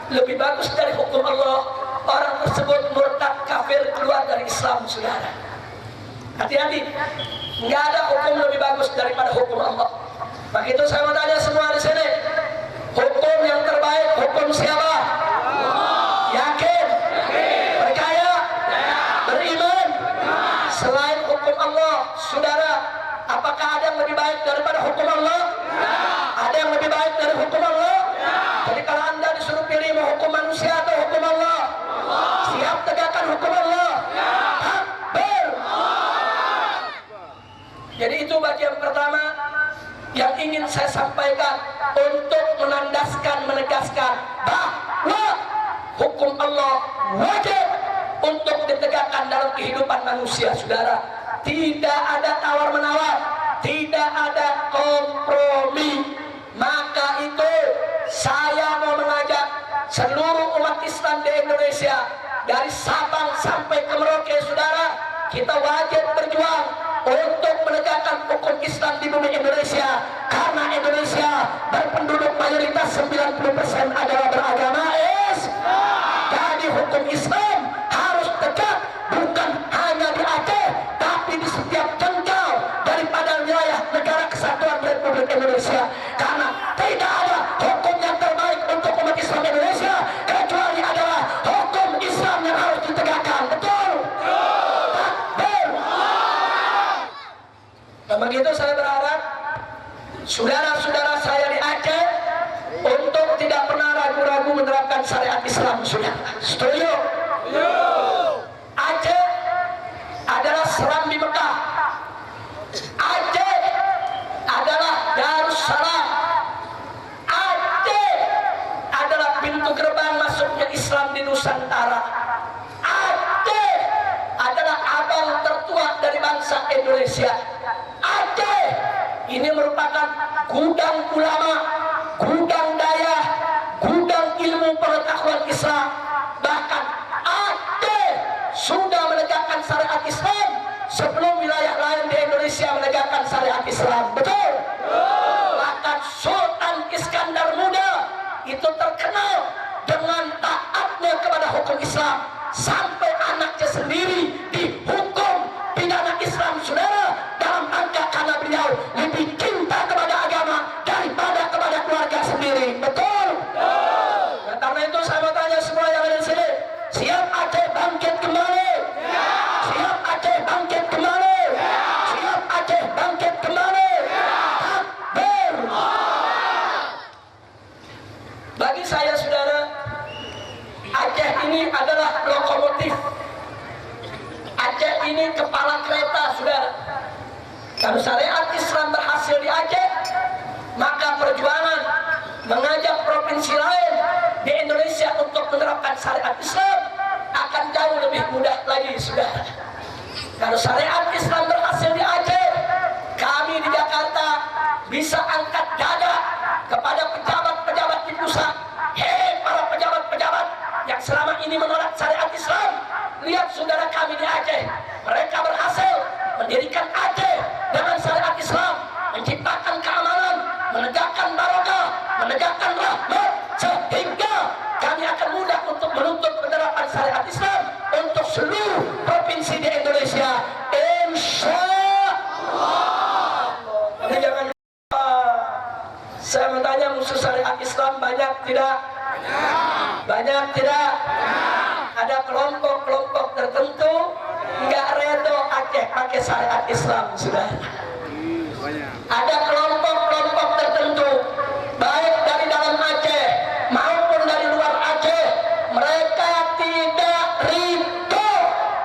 lebih bagus dari hukum Allah, orang tersebut murtad, kafir, keluar dari Islam, saudara. Hati-hati, nggak ada hukum lebih bagus daripada hukum Allah. Maka itu saya mau tanya semua di sini, hukum yang terbaik hukum siapa? Yakin? Percaya? Beriman? Selain hukum Allah, saudara, apakah ada yang lebih baik daripada hukum Allah? Ada yang lebih baik dari hukum Allah? Jadi kalau Anda disuruh sampaikan untuk menandaskan, menegaskan bahwa hukum Allah wajib untuk ditegakkan dalam kehidupan manusia, saudara. Tidak ada tawar-menawar, tidak ada kompromi. Maka itu saya mau mengajak seluruh umat Islam di Indonesia, dari Sabang sampai ke Merauke, saudara, kita wajib berjuang untuk menegakkan hukum Islam di bumi Indonesia, karena Indonesia berpenduduk mayoritas 90% adalah beragama Islam. Jadi hukum Islam harus tegak, bukan hanya di Aceh, tapi di setiap jengkal daripada wilayah negara kesatuan Republik Indonesia. Karena tidak ada hukum yang terbaik untuk umat Islam Indonesia kecuali adalah hukum Islam yang harus ditegakkan. Betul? Takbir. Dan begitu saya berharap saudara-saudara saya di Aceh untuk tidak pernah ragu-ragu menerapkan syariat Islam. Sudah setuju? Aceh adalah serambi Mekah. Aceh adalah Darussalam. Aceh adalah pintu gerbang masuknya Islam di Nusantara. Aceh adalah abang tertua dari bangsa Indonesia. Aceh ini merupakan gudang ulama, gudang daya, gudang ilmu pengetahuan Islam. Bahkan Aceh sudah menegakkan syariat Islam sebelum wilayah lain di Indonesia menegakkan syariat Islam. Betul? Bahkan Sultan Iskandar Muda itu terkenal dengan taatnya kepada hukum Islam, sampai anaknya sendiri dihukum pidana Islam, saudara, dalam rangka karena beliau lebih cinta kepada agama daripada kepada keluarga sendiri. Betul? Nah, karena itu saya mau tanya semua yang ada di sini, siap Aceh bangkit kembali? Siap Aceh bangkit kembali? Siap Aceh bangkit kembali? Takbir. Bagi saya, saudara, Aceh ini adalah lokomotif. Aceh ini kepala kereta, saudara. Kalau syariat Islam berhasil di Aceh, maka perjuangan mengajak provinsi lain di Indonesia untuk menerapkan syariat Islam akan jauh lebih mudah lagi, saudara. Kalau syariat Islam berhasil di Aceh, kami di Jakarta bisa angkat dada kepada pejabat-pejabat di pusat. Hei para pejabat-pejabat yang selama ini menolak syariat Islam, lihat saudara kami di Aceh, mereka berhasil mendirikan Aceh dengan syariat Islam, menciptakan keamanan, menegakkan barokah, menegakkan rahmat, sehingga kami akan mudah untuk menuntut penerapan syariat Islam untuk seluruh provinsi di Indonesia, insya Allah. Jadi jangan lupa, saya bertanya, musuh syariat Islam banyak tidak? Banyak tidak? Ada kelompok-kelompok tertentu nggak redo Aceh pakai syariat Islam, sudah. Ada kelompok-kelompok tertentu baik dari dalam Aceh maupun dari luar Aceh, mereka tidak ridho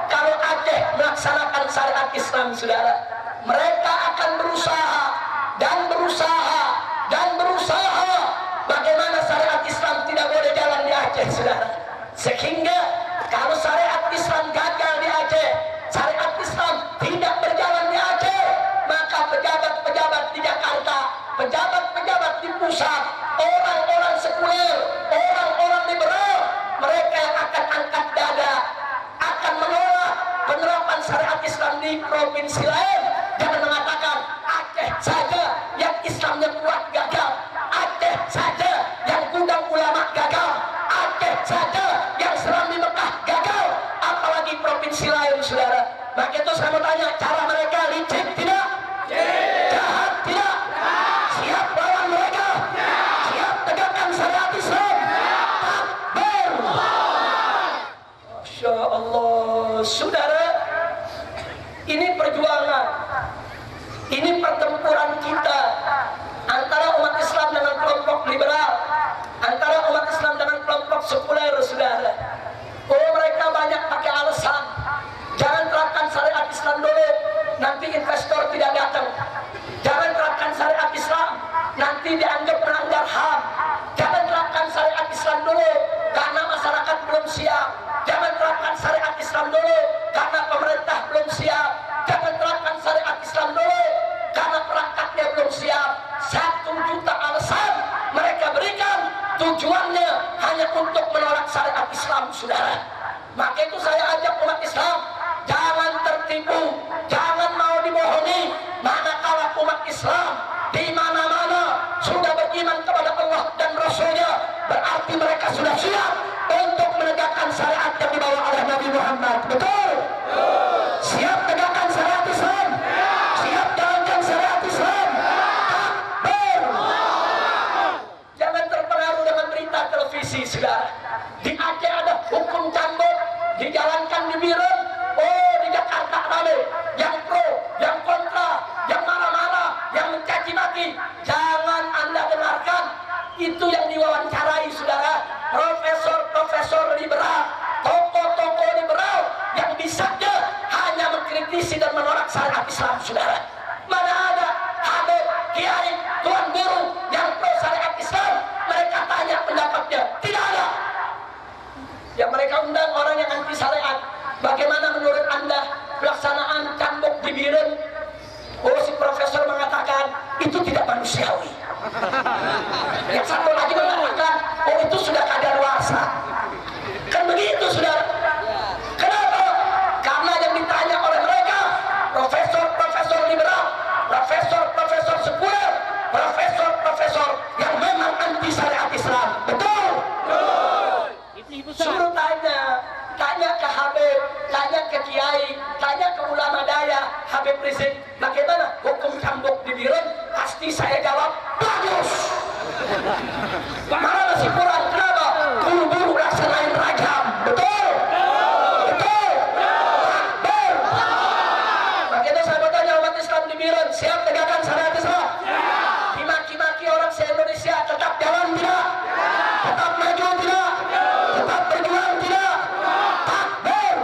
kalau Aceh melaksanakan syariat Islam, saudara. Mereka akan berusaha dan berusaha dan berusaha bagaimana syariat Islam tidak boleh jalan di Aceh, saudara. Sehingga kalau syariat Islam gagal di Aceh, syariat Islam tidak berjalan di Aceh, maka pejabat-pejabat di Jakarta, pejabat-pejabat di pusat, orang-orang sekuler, orang-orang liberal, mereka yang akan angkat dada, akan menolak penerapan syariat Islam di provinsi lain, dan mengatakan Aceh saja yang Islamnya kuat gagal, Aceh saja yang gudang ulama gagal, Aceh saja yang serambi Mekah gagal, apalagi provinsi lain, saudara. Maka itu saya mau tanya, cara mereka licik tidak? Jahat tidak? Siap lawan mereka? Siap tegakkan syariat Islam? Takbir. Masya Allah, saudara, ini perjuangan, ini pertempuran kita antara umat Islam dengan kelompok liberal, antara umat Islam dengan kelompok sekuler, saudara. Oh, mereka banyak pakai alasan, jangan terapkan syariat Islam dulu, nanti investor tidak datang. Jangan terapkan syariat Islam, nanti semuanya hanya untuk menolak syariat Islam, saudara. Maka itu saya ajak umat Islam, jangan tertipu, jangan mau dibohongi. Manakala umat Islam di mana-mana sudah beriman kepada Allah dan Rasulnya, berarti mereka sudah siap untuk menegakkan syariat yang dibawa oleh Nabi Muhammad. Betul? Siap tegakkan syariat Islam? Siap jalankan syariat Islam? Takbir! Jangan terpengaruh dengan berita televisi, saudara. Di Aceh ada hukum cambuk, dijalankan di Biren. Oh, di Jakarta rame, yang pro, yang kontra, yang marah-marah, yang mencaci maki. Jangan Anda dengarkan. Itu yang diwawancarai, saudara, profesor-profesor liberal, tokoh-tokoh liberal yang bisanya hanya mengkritisi dan menolak syariat Islam, saudara. Mana ada habib, kiai, tuan guru yang pro syariat Islam, mereka tanya pendapatnya? Tidak ada. Yang mereka undang orang yang anti syariat. Bagaimana menurut Anda pelaksanaan cambuk di Biren? Oh, si profesor mengatakan itu tidak manusiawi. Yang satu lagi mengatakan, oh itu sudah kadaluarsa. Kan begitu, saudara. Kenapa? Karena yang ditanya oleh mereka profesor-profesor liberal, profesor-profesor sekuler, profesor-profesor yang memang anti syariat Islam. Betul? Suruh tanya ke Habib, tanya ke Kiai, tanya ke ulama daya, Habib Rizik, bagaimana hukum cambuk di Biren? Pasti saya jawab, bagus. Mana masih kurang? Kenapa? Buru-buru laksanain rajam. Betul? Betul? Takbir! Maka itu saya bertanya umat Islam di Biren, siap tegakkan syariat Islam? Dimaki-maki orang se-Indonesia, tetap jalan tidak? Tetap maju tidak? Tetap berjuang tidak? Takbir!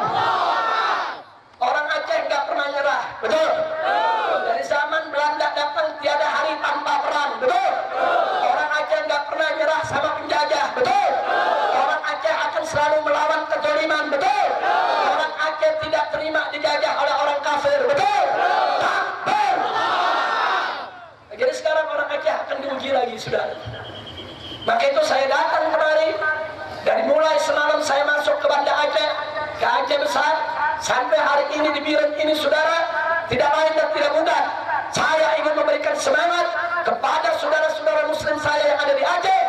Orang Aceh nggak pernah nyerah. Betul? Dari zaman Belanda datang tiada hari tanpa perang. Betul? Orang Aceh nggak pernah nyerah sama penjajah. Betul? Orang Aceh akan selalu melawan kezaliman. Betul? Orang Aceh tidak terima dijajah oleh orang kafir. Betul? Takbir! Jadi sekarang orang Aceh akan diuji lagi, saudara. Maka itu saya datang kemari. Dari mulai semalam saya masuk ke Banda Aceh, ke Aceh Besar, sampai hari ini di Biren ini, saudara, tidak lain dan tidak bukan, saya ingin memberikan semangat kepada saudara-saudara muslim saya yang ada di Aceh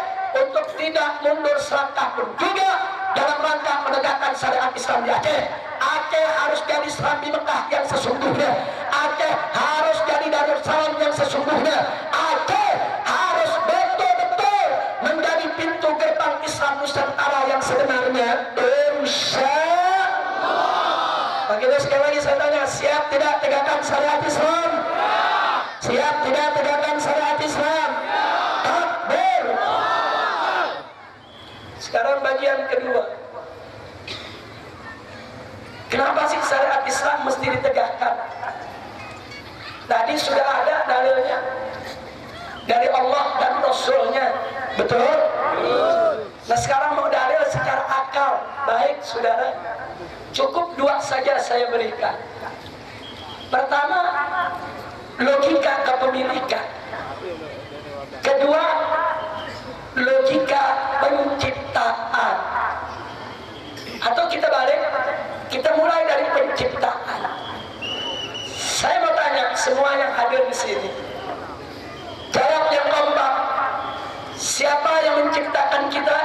untuk tidak mundur selangkah pun juga dalam rangka menegakkan syariat Islam di Aceh. Aceh harus jadi Serambi Mekah yang sesungguhnya. Aceh harus jadi Darussalam yang sesungguhnya. Aceh harus betul-betul menjadi pintu gerbang Islam Nusantara yang sebenarnya. Insyaallah. Begitu sekali lagi saya tanya, siap tidak tegakkan syariat Islam? Siap tidak tegakkan syariat Islam? Takbir. Sekarang bagian kedua. Kenapa sih syariat Islam mesti ditegakkan? Tadi sudah ada dalilnya dari Allah dan Rasulnya. Betul? Nah sekarang mau dalil secara akal. Baik saudara, cukup dua saja saya berikan. Pertama, logika kepemilikan. Kedua, logika penciptaan. Atau kita balik, kita mulai dari penciptaan. Saya mau tanya semua yang hadir di sini, jawab yang kompak. Siapa yang menciptakan kita?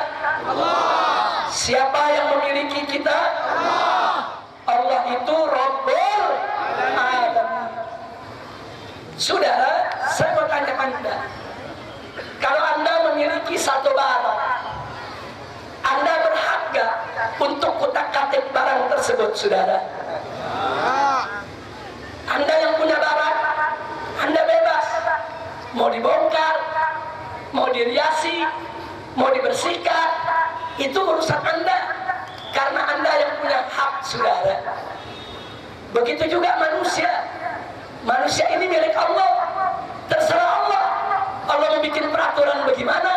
Allah. Siapa yang memiliki kita? Allah. Allah itu Rabbul Alamin. Saudara, saya mau tanya Anda, kalau Anda memiliki satu barang, Anda berhak gak untuk kutak-katik barang tersebut, saudara? Anda yang punya barang, Anda bebas. Mau dibongkar, mau diriasi, mau dibersihkan, itu urusan Anda. Karena Anda yang punya hak, saudara. Begitu juga manusia. Manusia ini milik Allah. Terserah Allah. Allah mau bikin peraturan bagaimana,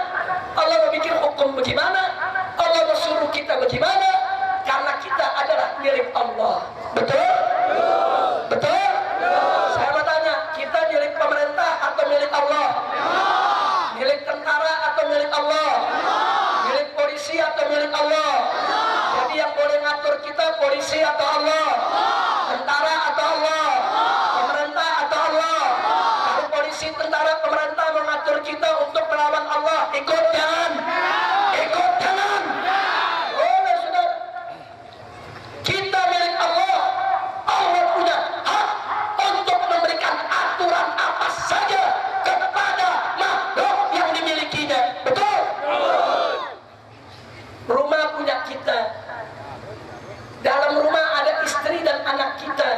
Allah mau bikin hukum bagaimana, Allah mau suruh kita bagaimana, karena kita adalah milik Allah. Betul? Betul? Saya mau tanya, kita milik pemerintah atau milik Allah? Milik tentara atau milik Allah? Milik Saudara, polisi atau Allah? Tentara atau Allah? Pemerintah atau Allah? Kalau polisi, tentara, pemerintah mengatur kita untuk melawan Allah, ikut jangan? Ikut jangan? Boleh saudara. Kita milik Allah. Allah punya hak untuk memberikan aturan apa saja kepada makhluk yang dimilikinya. Betul? Rumah punya kita. Dalam rumah ada istri dan anak kita.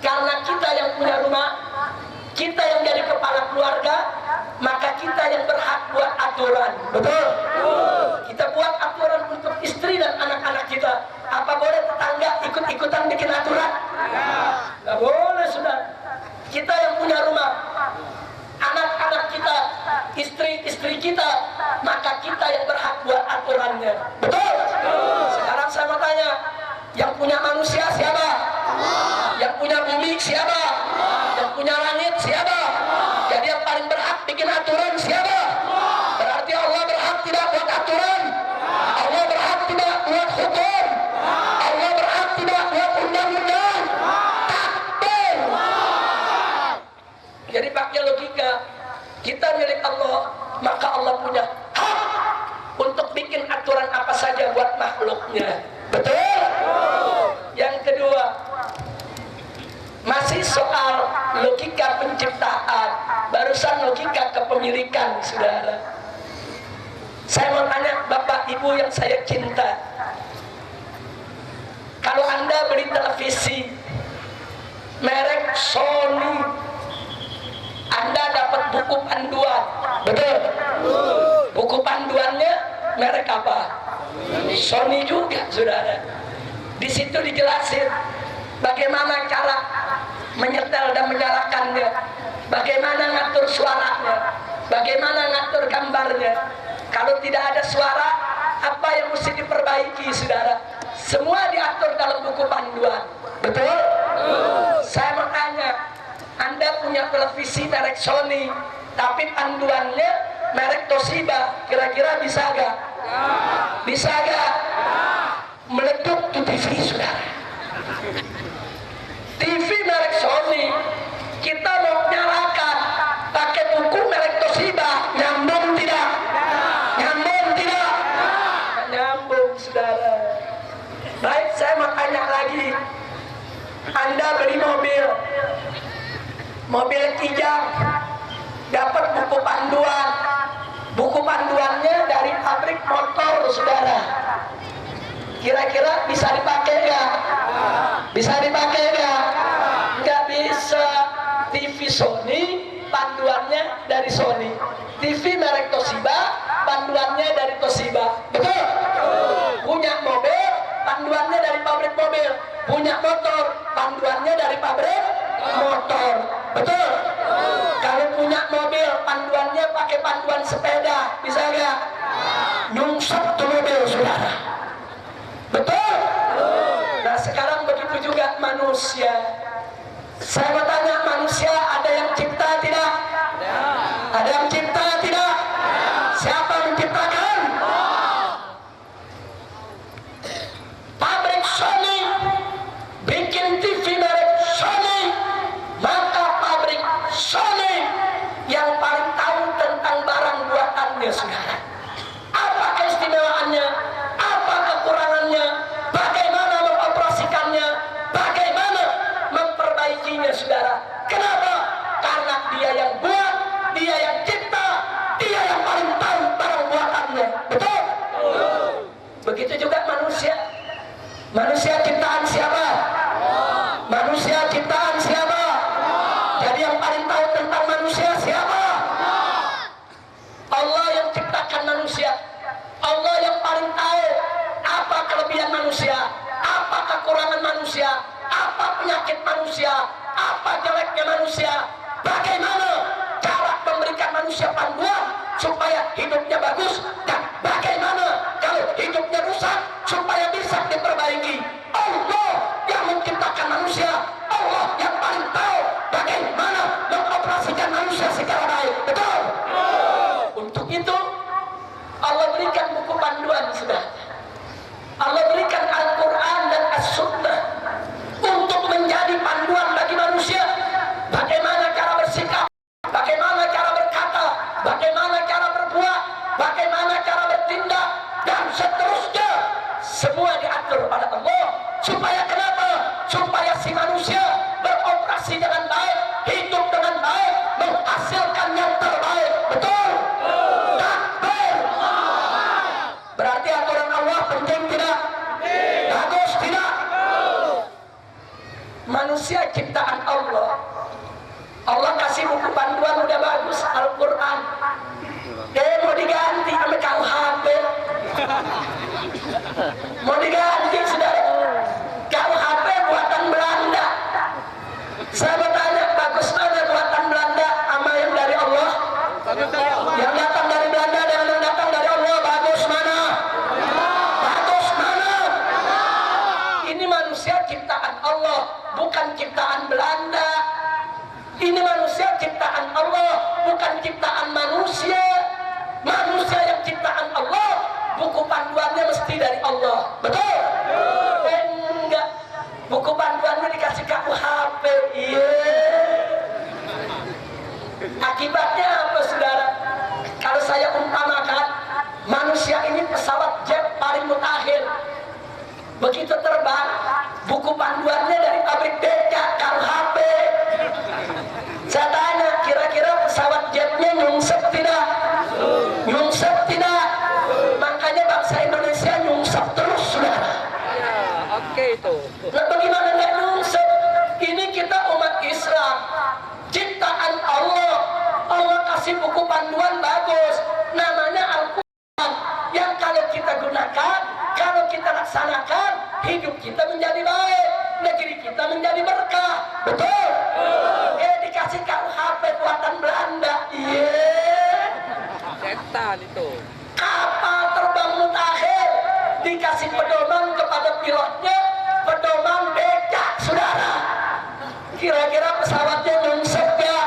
Karena kita yang punya rumah, kita yang jadi kepala keluarga, maka kita yang berhak buat aturan. Betul? Kita buat aturan untuk istri dan anak-anak kita. Apa boleh tetangga ikut-ikutan bikin aturan? Nggak boleh, saudara. Kita yang punya rumah, anak-anak kita, istri-istri kita, maka kita yang berhak buat aturannya. Betul? Sekarang saya mau tanya, yang punya manusia siapa? Yang punya bumi siapa? Yang punya langit siapa? Jadi yang paling berhak bikin aturan siapa? Berarti Allah berhak tidak buat aturan? Allah berhak tidak buat hukum? Allah berhak tidak buat undang-undang? Takbir! Jadi pakai logika, kita milik Allah, maka Allah punya hak untuk bikin aturan apa saja buat makhluknya. Betul? Yang kedua, masih soal logika penciptaan, barusan logika kepemilikan, saudara. Saya mau tanya Bapak Ibu yang saya cinta, kalau Anda beli televisi merek Sony, Anda dapat buku panduan. Betul? Buku panduannya merek apa? Sony juga, saudara. Di situ dijelasin bagaimana cara menyetel dan menyalakannya, bagaimana ngatur suaranya, bagaimana ngatur gambarnya. Kalau tidak ada suara, apa yang mesti diperbaiki, saudara? Semua diatur dalam buku panduan. Betul? Saya mau tanya, Anda punya televisi merek Sony, tapi panduannya merek Toshiba, kira-kira bisa gak? Bisa gak? Meleduk tuh TV, saudara. TV merek Sony, kita mau nyalakan pakai buku merek Toshiba, nyambung tidak? Nyambung tidak? Nggak nyambung, saudara. Baik, saya mau tanya lagi, Anda beli mobil Kijang, dapat buku panduan. Buku panduannya dari pabrik motor, saudara. Kira-kira bisa dipakai nggak? Bisa dipakai nggak? Nggak bisa. TV Sony, panduannya dari Sony. TV merek Toshiba, panduannya dari Toshiba. Betul? Punya mobil, panduannya dari pabrik mobil. Punya motor, panduannya dari pabrik motor. Betul? Kalau punya mobil, panduannya pakai panduan sepeda, bisa nggak? Nyungsep tuh mobil, saudara. Betul? Nah, sekarang begitu juga manusia. Saya mau tanya, manusia ada yang cipta tidak? Ada yang cipta tidak? Siapa menciptakan? Pabrik Sony bikin TV merek Sony, maka pabrik Sony yang paling tahu tentang barang buatannya, saudara. Apa keistimewaannya? Apa kekurangannya? Bagaimana mengoperasikannya? Bagaimana memperbaikinya, saudara? Kenapa? Karena dia yang buat, dia yang cipta, dia yang paling tahu barang buatannya. Betul? Begitu juga manusia. Manusia ciptaan siapa? Manusia ciptaan siapa? Jadi yang paling tahu tentang manusia siapa? Allah yang ciptakan manusia. Allah yang paling tahu apa kelebihan manusia, apa kekurangan manusia, apa penyakit manusia, apa jeleknya manusia, bagaimana cara memberikan manusia panduan supaya hidupnya bagus, dan bagaimana kalau hidupnya rusak supaya bisa diperbaiki. Allah yang menciptakan manusia, Allah yang paling tahu bagaimana mengoperasikan manusia secara baik. Betul? Untuk itu Allah berikan buku panduan, sudah. Allah berikan Al-Quran dan seterusnya semua diatur pada Allah. Supaya kenapa? Supaya si manusia beroperasi dengan baik, hidup dengan baik, menghasilkan yang terbaik. Betul? Takbir. Berarti aturan Allah penting tidak? Bagus tidak? Manusia ciptaan Allah. Allah kasih buku panduan udah bagus, Al-Quran. Mau diganti sama KUHP. Mau diganti, saudara. KUHP buatan Belanda. Saya bertanya, bagus mana buatan Belanda sama yang dari Allah? Yang datang dari Belanda dengan yang datang dari Allah, bagus mana? Bagus mana? Ini manusia ciptaan Allah, bukan ciptaan Belanda. Ini manusia ciptaan Allah, bukan ciptaan manusia. Manusia yang ciptaan Allah, buku panduannya mesti dari Allah. Betul? Enggak. Buku panduannya dikasih KUHP. Iya. Akibatnya apa, saudara? Kalau saya umpamakan, manusia ini pesawat jet paling mutakhir. Begitu terbang, buku panduannya dari pabrik becak, KUHP. Saya tanya, kira-kira pesawat jetnya nyungsep tidak? Nyungsep tidak? Makanya bangsa Indonesia nyungsep terus, saudara. Ya, oke itu. Nah, bagaimana nggak nyungsep? Ini kita umat Islam, ciptaan Allah. Allah kasih buku panduan bagus, namanya Al-Quran. Yang kalau kita gunakan, kalau kita laksanakan, hidup kita menjadi baik, negeri kita menjadi berkah. Betul? Dikasih KUHP buatan Belanda. Iya. Setan itu. Kapal terbang mutakhir dikasih pedoman kepada pilotnya, pedoman becak, saudara. Kira-kira pesawatnya nyungsep ya?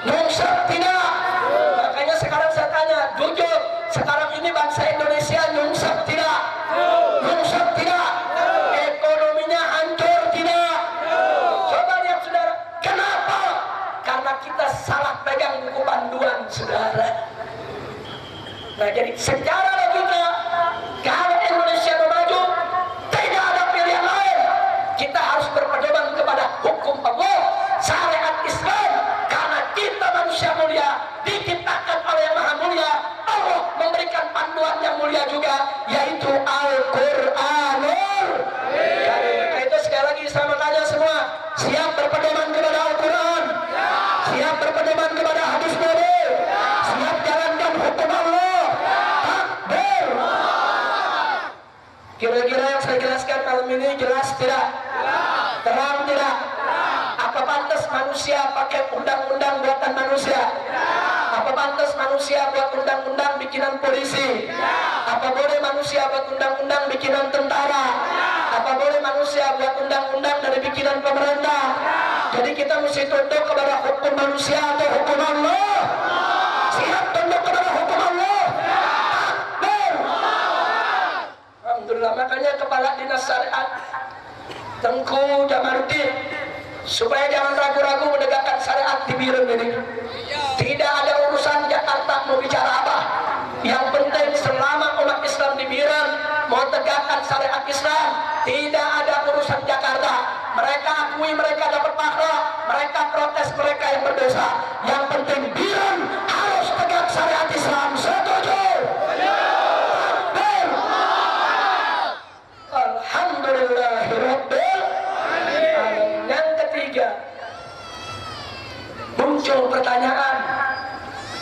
Nyungsep tidak? Makanya sekarang saya tanya, jujur, sekarang ini bangsa Indonesia nyungsep tidak? Nyungsep tidak? Ekonominya hancur tidak? Coba lihat, saudara. Kenapa? Karena kita salah pegang buku panduan, saudara. Nah, jadi secara logika, kalau Indonesia mau maju, tidak ada pilihan lain. Kita harus berpedoman kepada hukum Allah, syariat Islam. Karena kita manusia mulia, diciptakan oleh yang maha mulia. Allah memberikan panduan yang mulia juga, yaitu Al-Quranul Karim. Nah, itu sekali lagi saya mau tanya semua, siap berpedoman kepada Al-Quran? Siap berpedoman kepada hadis Nabi? Siap jalankan hukum Allah? Takbir. Kira-kira yang saya jelaskan malam ini jelas tidak? Terang tidak? Apa pantas manusia pakai undang-undang buatan manusia? Apa pantas manusia buat undang-undang bikinan polisi? Apa boleh manusia buat undang-undang bikinan tentara? Apa boleh manusia buat undang-undang dari bikinan pemerintah? Jadi kita mesti tunduk kepada hukum manusia atau hukum Allah? Siap tunduk kepada hukum Allah? Takbir. Alhamdulillah, makanya kepala dinas syariat Tengku Jamaluddin, supaya jangan ragu-ragu menegakkan syariat di Biren ini. Tidak ada urusan Jakarta mau bicara apa. Yang penting selama umat Islam di Biren mau tegakkan syariat Islam, tidak ada urusan Jakarta. Mereka akui mereka dapat pahala, mereka protes mereka yang berdosa. Yang penting Biren harus tegak syariat Islam. Setuju? Alhamdulillahirabbil alamin. Yang ketiga, muncul pertanyaan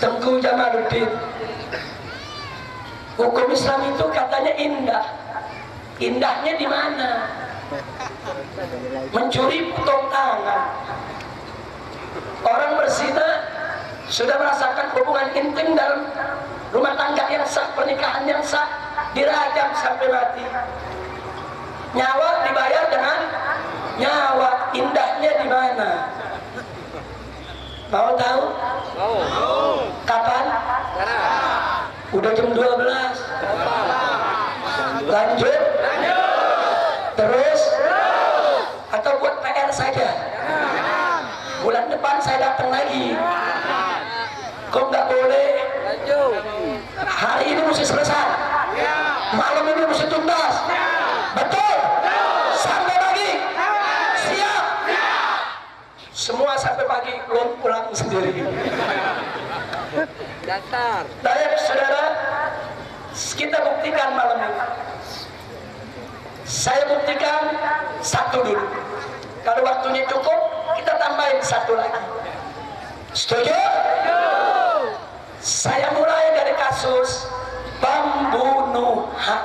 Tengku Jamaluddin, hukum Islam itu katanya indah. Indahnya di mana? Mencuri potong tangan. Orang berzina sudah merasakan hubungan intim dalam rumah tangga yang sah, pernikahan yang sah, dirajam sampai mati. Nyawa dibayar dengan nyawa. Indahnya di mana? Mau tahu? Mau. Kapan? Sekarang. Udah jam 12. Lanjut? Terus? Atau buat PR saja? Bulan depan saya datang lagi. Kok nggak boleh? Lanjut. Hari ini mesti selesai. mesti tuntas. Betul? Sampai pagi? Siap? Semua sampai pagi, belum pulang sendiri. Datar. Baik saudara, kita buktikan malam ini. Saya buktikan satu dulu. Kalau waktunya cukup, kita tambahin satu lagi. Setuju? Saya mulai dari kasus pembunuhan.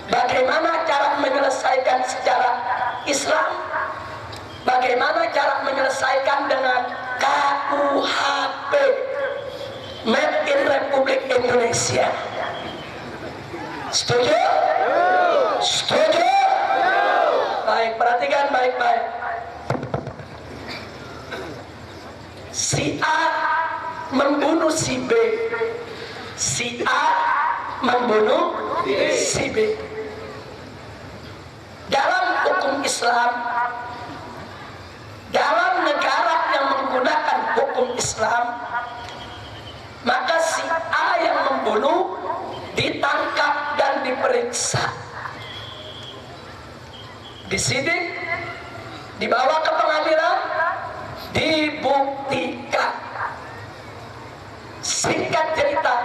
Bagaimana cara menyelesaikan secara Islam? Bagaimana cara menyelesaikan dengan KUHP Made in Republik Indonesia? Setuju? Setuju? Baik, perhatikan baik-baik. Si A membunuh si B. Si A membunuh si B. Dalam hukum Islam, dalam negara yang menggunakan hukum Islam, maka si A yang membunuh ditangkap dan diperiksa, disidik, dibawa ke pengadilan, dibuktikan. Singkat cerita,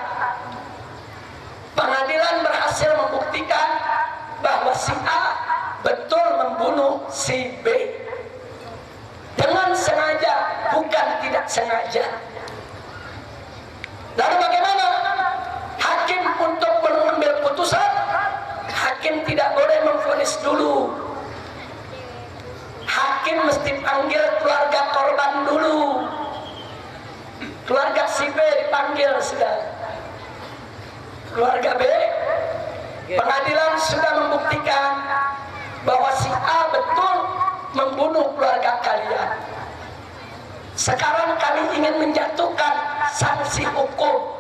pengadilan berhasil membuktikan bahwa si A betul membunuh si B dengan sengaja, bukan tidak sengaja. Lalu bagaimana? Hakim untuk mengambil putusan, hakim tidak boleh memvonis dulu. Hakim mesti panggil keluarga korban dulu. Keluarga si B dipanggil sudah. Keluarga B, pengadilan sudah membuktikan bahwa si A betul membunuh keluarga kalian. Sekarang kami ingin menjatuhkan sanksi hukum.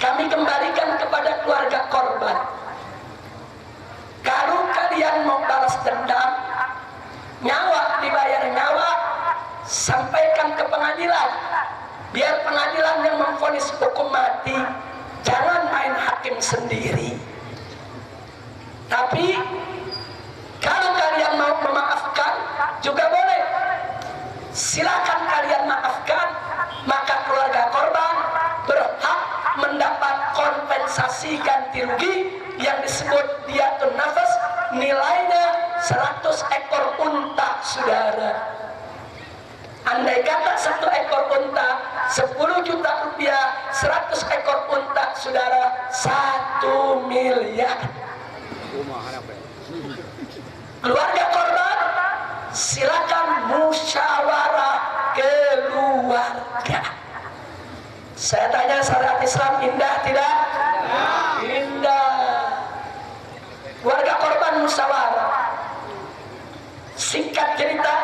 Kami kembalikan kepada keluarga korban. Kalau kalian mau balas dendam, nyawa dibayar nyawa, sampaikan ke pengadilan. Biar pengadilan yang memvonis hukum mati. Jangan main hakim sendiri. Tapi kalau kalian mau memaafkan juga boleh. Silakan kalian maafkan, maka keluarga korban berhak mendapat kompensasi ganti rugi yang disebut diyatun nafas, nilainya 100 ekor unta, saudara. Andai kata 1 ekor unta 10 juta rupiah, 100 ekor unta, saudara, 1 miliar. Keluarga korban silakan musyawarah keluarga. Saya tanya, syariat Islam indah tidak? Indah. Keluarga korban musyawarah. Singkat cerita,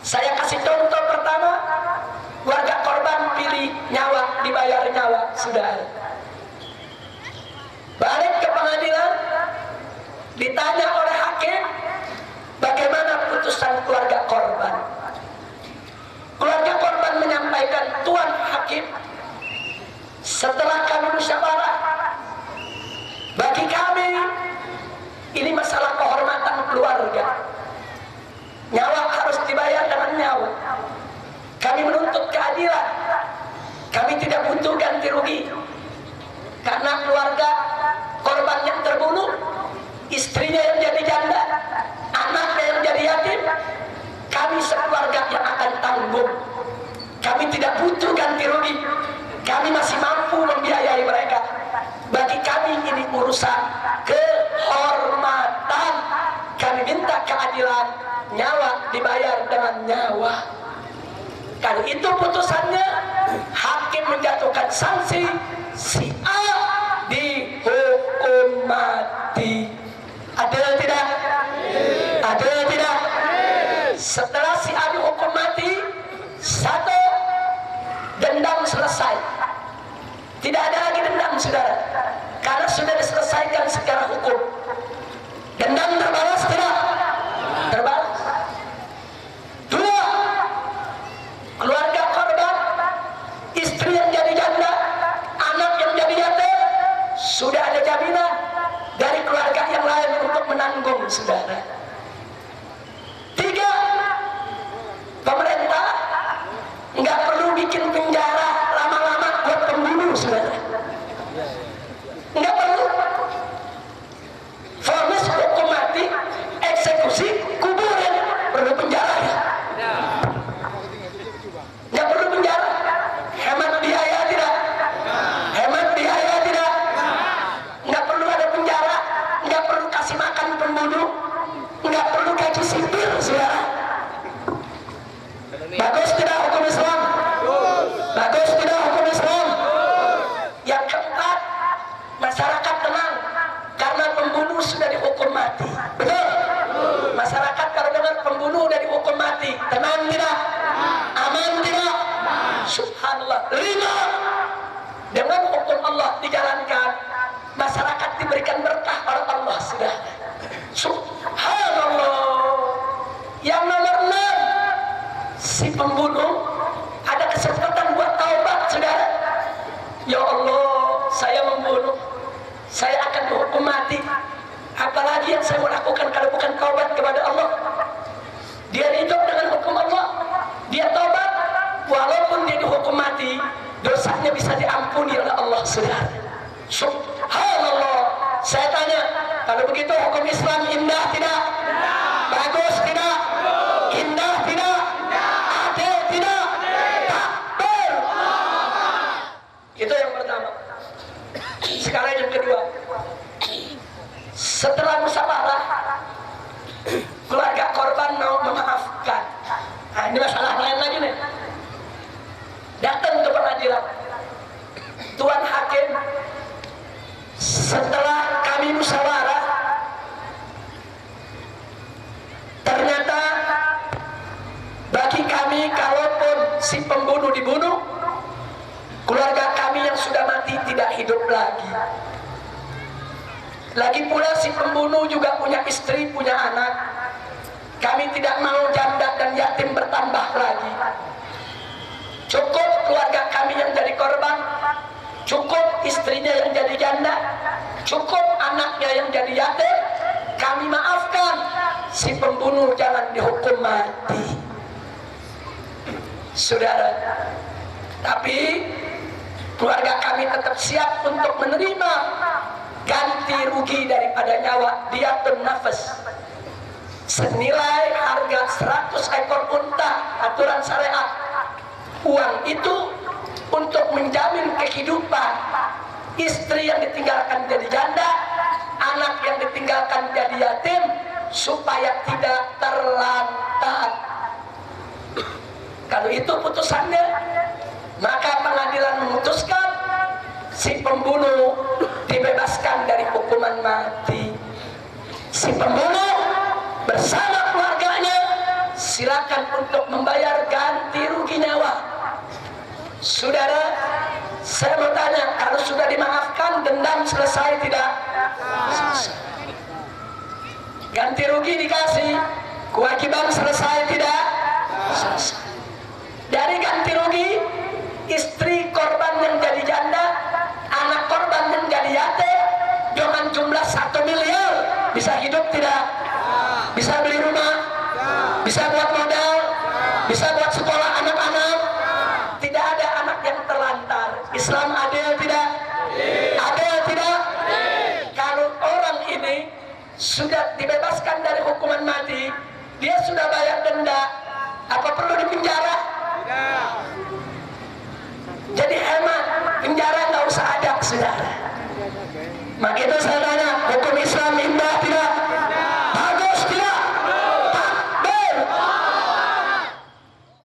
saya kasih contoh pertama. Keluarga korban pilih nyawa, dibayar nyawa, sudah. Balik ke pengadilan, ditanya oleh hakim, bagaimana putusan keluarga korban? Keluarga korban menyampaikan, Tuan Hakim, setelah kami musyawarah, bagi kami ini masalah kehormatan keluarga. Nyawa harus dibayar dengan nyawa. Kami menuntut keadilan. Kami tidak butuh ganti rugi. Karena keluarga korban yang terbunuh, istrinya yang jadi janda, anaknya yang jadi yatim, kami sekeluarga yang akan tanggung. Kami tidak butuh ganti rugi. Kami masih mampu membiayai mereka. Bagi kami ini urusan kehormatan. Kami minta keadilan, nyawa dibayar dengan nyawa. Kalau itu putusannya, hakim menjatuhkan sanksi, si A dihukum mati. Adil tidak? Adil tidak? Setelah si A dihukum mati, 1, dendam selesai. Tidak ada lagi dendam, saudara, karena sudah diselesaikan secara hukum. Dendam terbalas tidak? Terbalas. 2, keluarga korban, istri yang jadi janda, anak yang jadi yatim, sudah ada jaminan dari keluarga yang lain untuk menanggung, saudara. 3, pemerintah nggak perlu bikin penjara lama-lama buat pembunuh, saudara. Nggak perlu. Vonis hukum mati, eksekusi, kuburin, perlu penjara ya? Nggak perlu penjara. Hemat biaya tidak? Hemat biaya tidak? Nggak perlu ada penjara, nggak perlu kasih makan pembunuh, nggak perlu gaji sipil, saudara. Bagus tidak hukum Islam? Bagus tidak hukum Islam? Yang keempat, masyarakat tenang karena pembunuh sudah dihukum mati. Betul? Masyarakat kalau dengar pembunuh sudah dihukum mati, tenang tidak? Aman tidak? Subhanallah. 5, dengan hukum Allah dijalankan, masyarakat diberikan berkah oleh Allah, sudah. Subhanallah. Yang nomor 6, si pembunuh ada kesempatan buat taubat, saudara. Ya Allah, saya membunuh, saya akan dihukum mati. Apalagi yang saya mau lakukan kalau bukan taubat kepada Allah? Dia hidup dengan hukum Allah, dia taubat, walaupun dia dihukum mati, dosanya bisa diampuni oleh Allah, saudara. Subhanallah. Saya tanya, kalau begitu hukum Islam indah tidak? Bagus tidak? Indah tidak? Adil tidak? Takbir. Itu yang pertama. Sekarang yang kedua, setelah musyawarah, keluarga korban mau memaafkan. Nah, ini masalah lain lagi nih. Datang ke pengadilan, Tuan Hakim, setelah kami musyawarah, ternyata bagi kami kalaupun si pembunuh dibunuh, keluarga kami yang sudah mati tidak hidup lagi. Lagi pula si pembunuh juga punya istri, punya anak. Kami tidak mau janda dan yatim bertambah lagi. Cukup keluarga kami yang jadi korban, cukup istrinya yang jadi janda, cukup anaknya yang jadi yatim. Kami maafkan, si pembunuh jangan dihukum mati, saudara. Tapi keluarga kami tetap siap untuk menerima ganti rugi daripada nyawa, diatun nafas, senilai harga 100 ekor unta, aturan syariat. Uang itu untuk menjamin kehidupan istri yang ditinggalkan jadi janda, anak yang ditinggalkan jadi yatim, supaya tidak terlantar. Kalau itu putusannya, maka pengadilan memutuskan si pembunuh dibebaskan dari hukuman mati. Si pembunuh bersama keluarganya silakan untuk membayar ganti rugi nyawa. Saudara, saya mau tanya, kalau sudah dimaafkan, dendam selesai tidak? Selesai. Ganti rugi dikasih, kewajiban selesai tidak? Selesai. Dari ganti rugi, istri korban yang jadi janda, anak korban yang jadi yatim, dengan jumlah 1 miliar, bisa hidup tidak? Bisa beli rumah? Bisa buat modal? Bisa buat sekolah anak-anak? Tidak ada anak yang terlantar. Islam adil tidak? Adil tidak? Kalau orang ini sudah dibebaskan dari hukuman mati, dia sudah bayar denda, apa perlu dipenjara? Jadi hemat, penjara nggak usah ada, saudara. Maka itu saya tanya, hukum